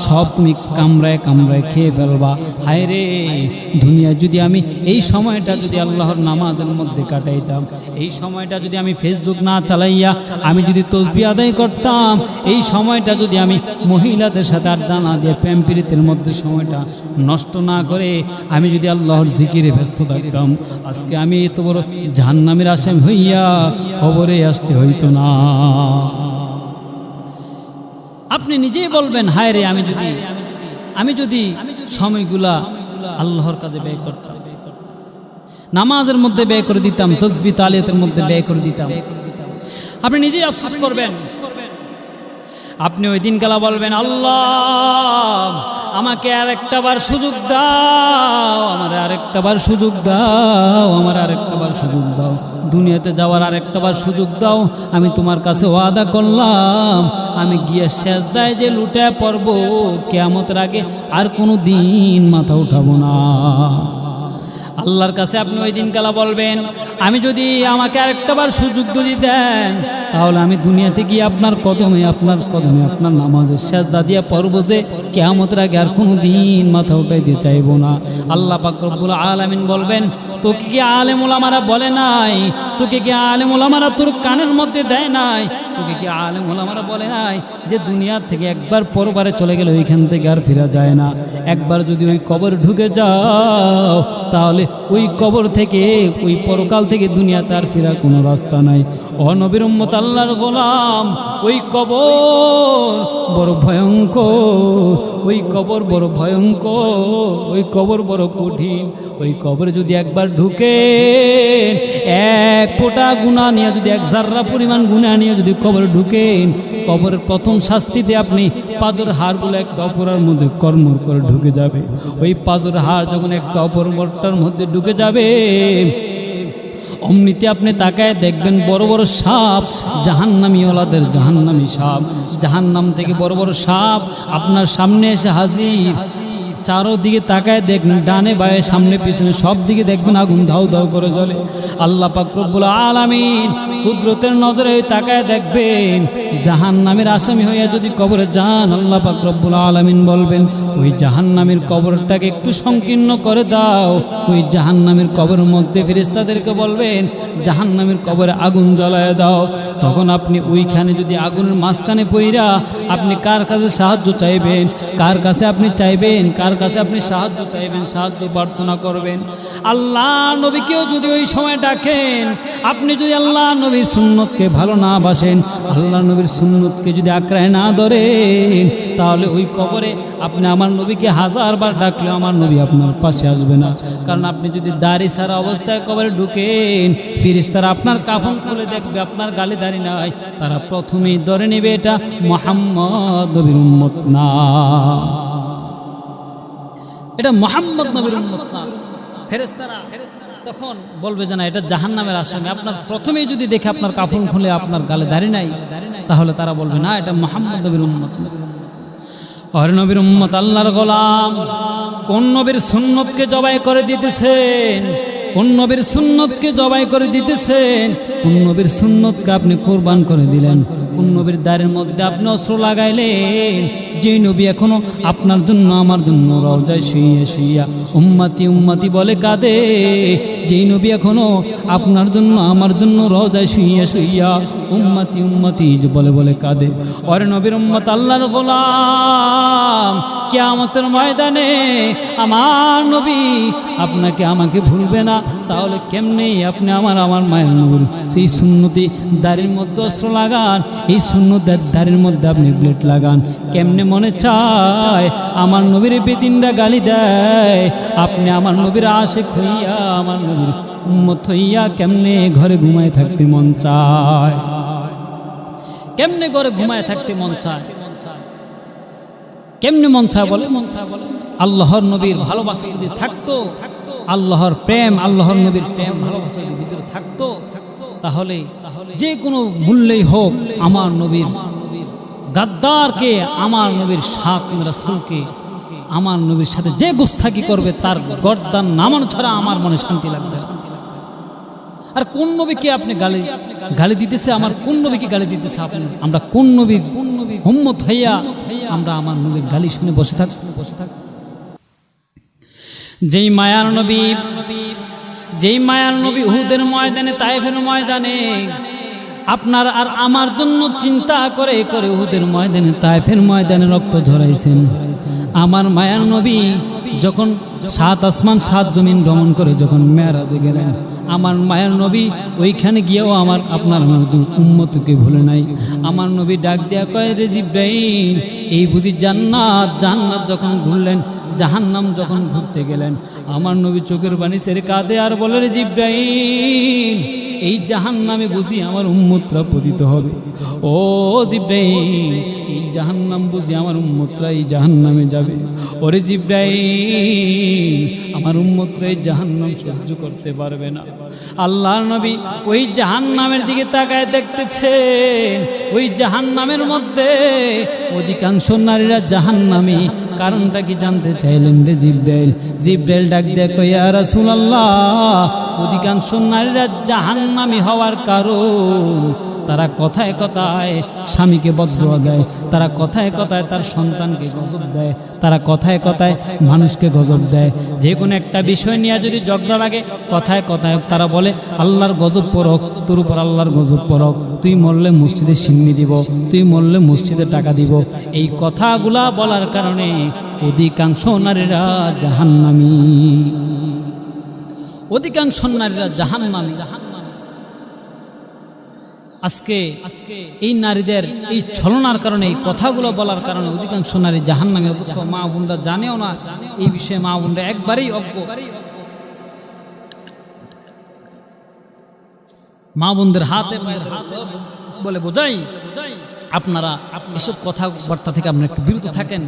সব তুমি কামড়ায় কামড়ায় খেয়ে ফেলবা। হায় রে, দুনিয়ায় যদি আমি এই সময়টা যদি আল্লাহর নামাজের মধ্যে কাটাইতাম, এই সময়টা যদি আমি ফেসবুক না চালাইয়া আমি যদি তাসবিহ আদায় করতাম, এই সময়টা যদি আমি মহিলাদের সাথে আড্ডা না দিয়ে প্রেম প্রীতির মধ্যে সময়টা নষ্ট না করে আমি যদি আল্লাহর জিকিরে ব্যস্ত থাকতাম, আজকে আমি এত বড় জাহান্নামের আসামি হইয়া খবরে আসতে হইতো না। আপনি নিজেই বলবেন হায় রে, আমি যদি সময়গুলা আল্লাহর কাজে ব্যয় করতাম, নামাজের মধ্যে ব্যয় করে দিতাম, তসবিহ তালিয়াতের মধ্যে ব্যয় করে দিতাম। আপনি নিজেই আফসোস করবেন। আপনি ওই দিন কালা বলবেন, আল্লাহ আমাকে আরেকটা বার সুযোগ দাও, আমার আরেকটা বার সুযোগ দাও, আমার আরেকটা বার সুযোগ দাও, দুনিয়াতে যাওয়ার আরেকটা বার সুযোগ দাও। আমি তোমার কাছে ওয়াদা করলাম, আমি গিয়ে সেজদায় যে লুটে পড়ব, কিয়ামতের আগে আর কোনো দিন মাথা উঠাবো না। আল্লাহর কাছে আপনি ওই দিন কালা বলবেন, আমি যদি আমাকে আরেকটা বার সুযোগ যদি দেন, তাহলে আমি দুনিয়াতে গিয়ে আপনার কদমে আপনার নামাজের সেজদা দিয়ে পড়ব, যে কিয়ামতের আগে আর কোনো দিন মাথা উঠাইতে চাইব না। আল্লাহ পাক রব্বুল আলামিন বলবেন, তোকে কি আলেম ওলামারা বলে নাই? তোকে কি আলেম ওলামারা তোর কানের মধ্যে দেয় নাই? তোকে কি আলেম ওলামারা বলে নাই যে দুনিয়া থেকে একবার পরবারে চলে গেলে ওইখান থেকে আর ফেরা যায় না? একবার যদি ওই কবর ঢুকে যাও, তাহলে ওই কবর থেকে, ওই পরকাল থেকে দুনিয়াতে আর ফেরার কোনো রাস্তা নাই। ও নবীর উম্মত, আল্লাহর গোলাম, ওই কবর বড় ভয়ঙ্কর, ওই কবর বড় ভয়ঙ্কর, ওই কবর বড় কঠিন। ওই কবরে যদি একবার ঢুকেন, এক ফোঁটা গুনাহ নিয়ে, যদি এক জাররা পরিমাণ গুনাহ নিয়ে যদি কবরে ঢুকেন, কবরের প্রথম শাস্তিতে আপনি পাজর হাড়গুলো একটা অপরের মধ্যে কর্মর করে ঢুকে যাবে। ওই পাজর হাড় যখন একটা অপরটার মধ্যে ঢুকে যাবে, অমনিতে আপনি তাকায় দেখবেন বড় বড় সাপ, জাহান্নামী ওলাদের জাহান্নামী সাপ, জাহান্নাম থেকে বড় বড় সাপ আপনার সামনে এসে হাজির। চারোদিকে তাকায় দেখবেন, ডানে বায়ে সামনে পিছনে সব দিকে দেখবেন আগুন ধাউ ধাউ করে জ্বলে। আল্লাহ পাক রব্বুল আলামিন কুদরতের নজরে তাকায় দেখবেন, জাহান্নামের আসামি হইয়া যদি কবরে যান, আল্লাহ পাক রব্বুল আলামিন বলবেন, ওই জাহান্নামের কবরটাকে একটু সংকীর্ণ করে দাও। ওই জাহান্নামের কবরের মধ্যে ফেরেশতাদেরকে বলবেন, জাহান্নামের কবরে আগুন জ্বালায় দাও। তখন আপনি ওইখানে যদি আগুনের মাঝখানে পইরা আপনি কার কাছে সাহায্য চাইবেন, কার কাছে আপনি চাইবেন, কার কাছে আপনি সাহায্য চাইবেন, সাহায্য প্রার্থনা করবেন? আল্লাহ নবীকেও যদি ওই সময় ডাকেন, আপনি যদি আল্লাহ নবীর সুন্নতকে ভালো না বাসেন, আল্লাহ নবীর সুন্নতকে যদি আঁকড়ায় না ধরেন, তাহলে ওই কবরে আপনি আমার নবীকে 1000 বার ডাকলেও আমার নবী আপনার পাশে আসবে না। কারণ আপনি যদি দাড়ি ছাড়া অবস্থায় কবরে ঢুকেন, ফেরেশতারা আপনার কাফন খুলে দেখবে আপনার গালে দাড়ি নাই, তারা প্রথমেই ধরে নেবে এটা মুহাম্মদ নবীর উম্মত না, এটা মুহাম্মদ নবীর উম্মত না। ফেরেশতারা তখন বলবে যে না, এটা জাহান্নামের আসামি। আপনার প্রথমেই যদি দেখে আপনার কাফন খুলে আপনার গালে দাড়ি নাই, তাহলে তারা বলবে না, এটা মুহাম্মদ নবীর উম্মত। আর নবীর উম্মত, আল্লাহর গোলাম, কোন নবীর সুন্নতকে জবাই করে দিতেছেন, কোন নবীর সুন্নতকে জবাই করে দিতেছেন, কোন নবীর সুন্নতকে আপনি কুরবান করে দিলেন, কোন নবীর দাঁড়ের মধ্যে আপনি অস্ত্র লাগাইলেন, যেই নবী এখনো আপনার জন্য আমার জন্য রওজায় শুইয়া শুইয়া উম্মতি উম্মতি বলে কাঁদে, যেই নবী এখনো আপনার জন্য আমার জন্য রওজায় শুইয়া শুইয়া উম্মতি উম্মতি বলে বলে কাঁদে। ওরে নবীর উম্মত, আল্লাহর গোলাম, কিয়ামতের ময়দানে আমার নবী আপনাকে আমাকে ভুলবে না, তাহলে কেমনে আপনি আমার মায়ের নবীর সেই সুন্নতি দাড়ির মধ্যে অস্ত্র লাগান, এই সুন্নতের দাড়ির মধ্যে আপনি ব্লেড লাগান? কেমনে মনে চায় আমার নবীর বেদিনটা গালি দেয়, আপনি আমার নবীর আশিক হইয়া, আমার নবীর উম্মত হইয়া কেমনে ঘরে ঘুমায় থাকতে মন চায়? কেমনে ঘরে ঘুমায় থাকতে মন চায়? কেমনে মন চায় বলে? আল্লাহর নবীর ভালোবাসা যদি থাকতো, আল্লাহর প্রেম, আল্লাহর নবীর প্রেম ভালোবাসা যদি ভিতরে থাকতো, তাহলে যে কোনো মূল্যেই হোক আমার নবীর গাদ্দারকে, আমার নবীর শাকিম রাসূলকে, আমার নবীর সাথে যে গুস্তাখি করবে তার গর্দান নামানো ছাড়া আমার মনে শান্তি লাগবে। আর কোন নবীকে আপনি গালি দিতেছে, আমার কোন নবীকে গালি দিতেছে আপনি? আমরা কোন নবীর উম্মত হইয়া আমরা আমার নবীর গালি শুনে বসে থাক? যেই মায়ার নবী উহুদের ময়দানে, তায়েফের ময়দানে আপনার আর আমার জন্য চিন্তা করে করে উহুদের ময়দানে, তায়েফের ময়দানে রক্ত ঝরাইছেন। আমার মায়ার নবী যখন 7 আসমান 7 জমিন ভ্রমণ করে যখন মেরাজে গেলেন, আমার মায়ের নবী ওইখানে গিয়েও আপনার উম্মতকে ভুলে নাই। আমার নবী ডাক দেয়া কয়, রে জিব্রাইল, এই বুঝি জান্নাত? জান্নাত যখন ঘুরলেন জাহান্নাম যখন ঘুরতে গেলেন, আমার নবী চোখের পানি ছেড়ে কাঁদে আর বলেন, জিব্রাইল, এই জাহান্নামে বুঝি আমার উম্মতরা পতিত হবে। ও জিব্রাইল, এই জাহান্নাম বুঝি আমার উম্মতরা এই জাহান্নামে যাবে। ওরে জিব্রাইল, আমার উম্মতরা এই জাহান্নাম সহ্য করতে পারবে না। আল্লাহর নবী ওই জাহান্নামের দিকে তাকায় দেখতেছে, ওই জাহান্নামের মধ্যে অধিকাংশ নারীরা জাহান্নামী। কারণটা কি জানতে চাইলেন রে জিব্রাইল? জিব্রাইল ডাক দিয়ে কয়, ইয়া রাসূলুল্লাহ, অধিকাংশ নারীরা জাহান্নামী হওয়ার কারণ তারা কথায় কথায় স্বামীকে বদদুয়া দেয়, তারা কথায় কথায় তার সন্তানকে গজব দেয়, তারা কথায় কথায় মানুষকে গজব দেয়। যে কোনো একটা বিষয় নিয়ে যদি ঝগড়া লাগে, কথায় কথায় তারা বলে আল্লাহর গজব পড়ক, তোর উপর আল্লাহর গজব পড়ক, তুই মরলে মসজিদে সিন্নি দিব, তুই মরলে মসজিদে টাকা দিব। এই কথাগুলা বলার কারণে অধিকাংশ নারীরা জাহান্নামী, অধিকাংশ নারীরা জাহান্নামী। আজকে এই নারীদের এই ছলনার কারণে, এই কথাগুলো বলার কারণে অধিকাংশ নারী জাহান্নামী। অথচ মা বোনরা জানেও না এই বিষয়ে, মা বোনরা একবারেই অজ্ঞ। মা বোনদের হাতে বলে বোঝাই, আপনারা এসব কথাবার্তা থেকে আপনারা একটু বিরত থাকেন,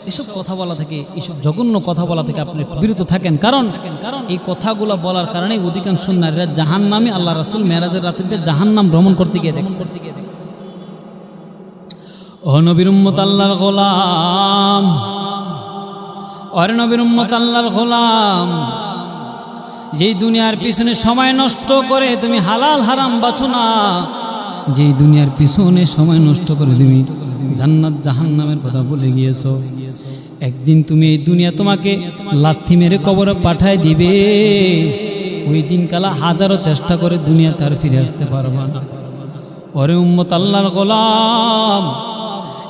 এসব কথা বলা থেকে, এসব জঘন্য কথা বলা থেকে আপনি বিরত থাকেন। কারণ এই কথাগুলো বলার কারণে অধিকাংশ নারীরা জাহান্নামী। আল্লাহ রাসূল মেরাজের রাতে জাহান্নাম ভ্রমণ করতে গিয়ে দেখছে। ও নবীর উম্মত আল্লাহর গোলাম, ওরে নবীর উম্মত আল্লাহর গোলাম, যেই দুনিয়ার পিছনে সময় নষ্ট করে তুমি হালাল হারাম বাছো না, যেই দুনিয়ার পিছনে সময় নষ্ট করে তুমি জান্নাত জাহান্নামের কথা বলে গিয়েছো, একদিন তুমি এই দুনিয়া তোমাকে লাথি মেরে কবরে পাঠায় দিবে। ওই দিন কালা হাজারো চেষ্টা করে দুনিয়া তার ফিরে আসতে পারবা না। ওরে উম্মত আল্লাহর গোলাম,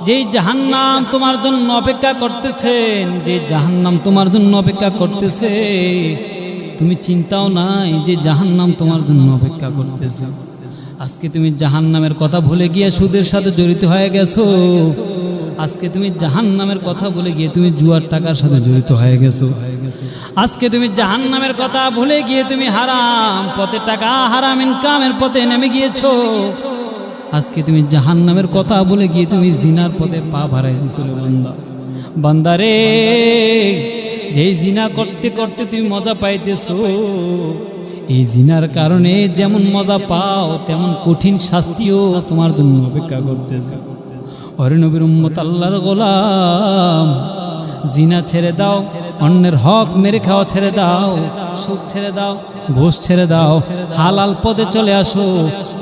যেই জাহান্নাম তোমার জন্য অপেক্ষা করতেছেন, যে জাহান্নাম তোমার জন্য অপেক্ষা করতেছে, তুমি চিন্তাও নাই যে জাহান্নাম তোমার জন্য অপেক্ষা করতেছে। আজকে তুমি জাহান্নামের কথা ভুলে গিয়ে সুদের সাথে জড়িত হয়ে গেছো। আজকে তুমি জাহান্নামের কথা ভুলে গিয়ে তুমি জুয়ার টাকার সাথে জড়িত হয়ে গেছো। আজকে তুমি জাহান্নামের কথা ভুলে গিয়ে তুমি হারাম পথে, টাকা হারাম ইনকামের পথে নেমে গিয়েছো। আজকে তুমি জাহান্নামের কথা বলে গিয়ে তুমি জিনার পথে পা বাড়াই দিয়েছিল। বান্দারে, যেই জিনা করতে করতে তুমি মজা পাইতেছো, এই জিনার কারণে যেমন মজা পাও তেমন কঠিন শাস্তিও তোমার জন্য অপেক্ষা করতেছে। ওরে নবীর উম্মত আল্লাহর গোলাম, জিনা ছেড়ে দাও, অন্যের হক মেরে খাওয়া ছেড়ে দাও, সুদ ছেড়ে দাও, ঘুষ ছেড়ে দাও, হালাল পথে চলে আসো,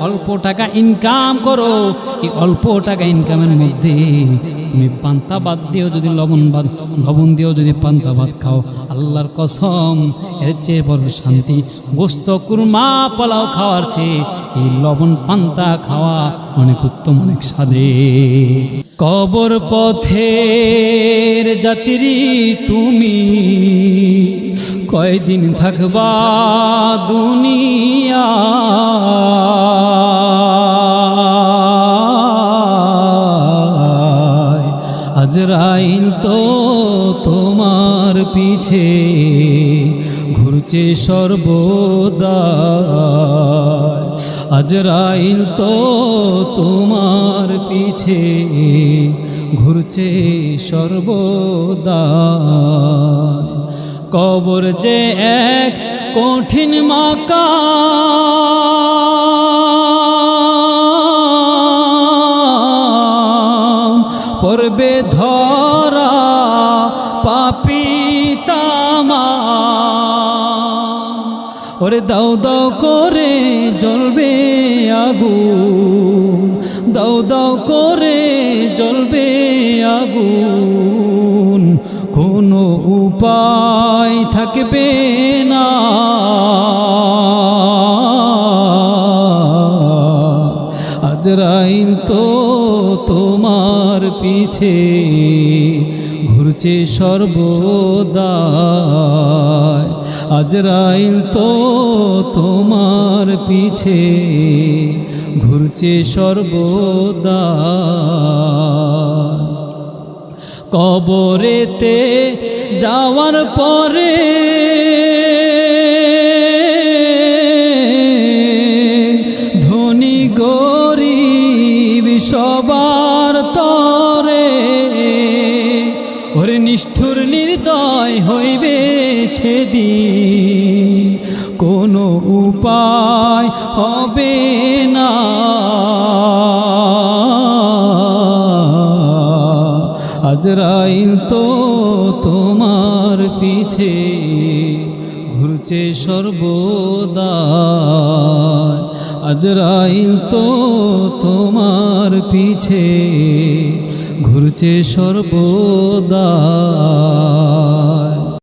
অল্প টাকা ইনকাম করো। এই অল্প টাকা ইনকামের মধ্যে তুমি পান্তা বাদ দিও, যদি লবণ দিও, যদি পান্তা ভাত খাও, আল্লাহর কসম এর চেয়ে বড় শান্তি গোস্ত কুরমা পোলাও খাওয়ার চেয়ে এই লবণ পান্তা খাওয়া অনেক উত্তম, অনেক স্বাদে। কবর পথের যাত্রী তুমি, কয়দিন থাকবা দুনিয়া, আজরাইল তো তোমার পিছে ঘুরছে সর্বদা, আজরাইল তো তোমার পিছে ঘুরছে সর্বদা। কবর যে এক কঠিন মাকাম, পড়বে ধরা পাপী তামাম। ওরে দাও দাও করে জ্বলবে আগুন, দাও দাও করে জ্বলবে আগুন, কোনো উপায় থাকবে না। আজরাইল তো তোমার পিছে ঘুরছে সর্বদা, আজরাইল তো তোমার পিছে ঘুরছে সর্বদা। কবরেতে যাওয়ার পরে ধনী গরিব সবার তরে ওরে নিষ্ঠুর নির্দয় হইবে সেদিন, কোনো উপায় হবে না। আজরাইল তো তোমার পিছে ঘুরছে সর্বদা, আজরাইল তো তোমার পিছে ঘুরছে সর্বদা।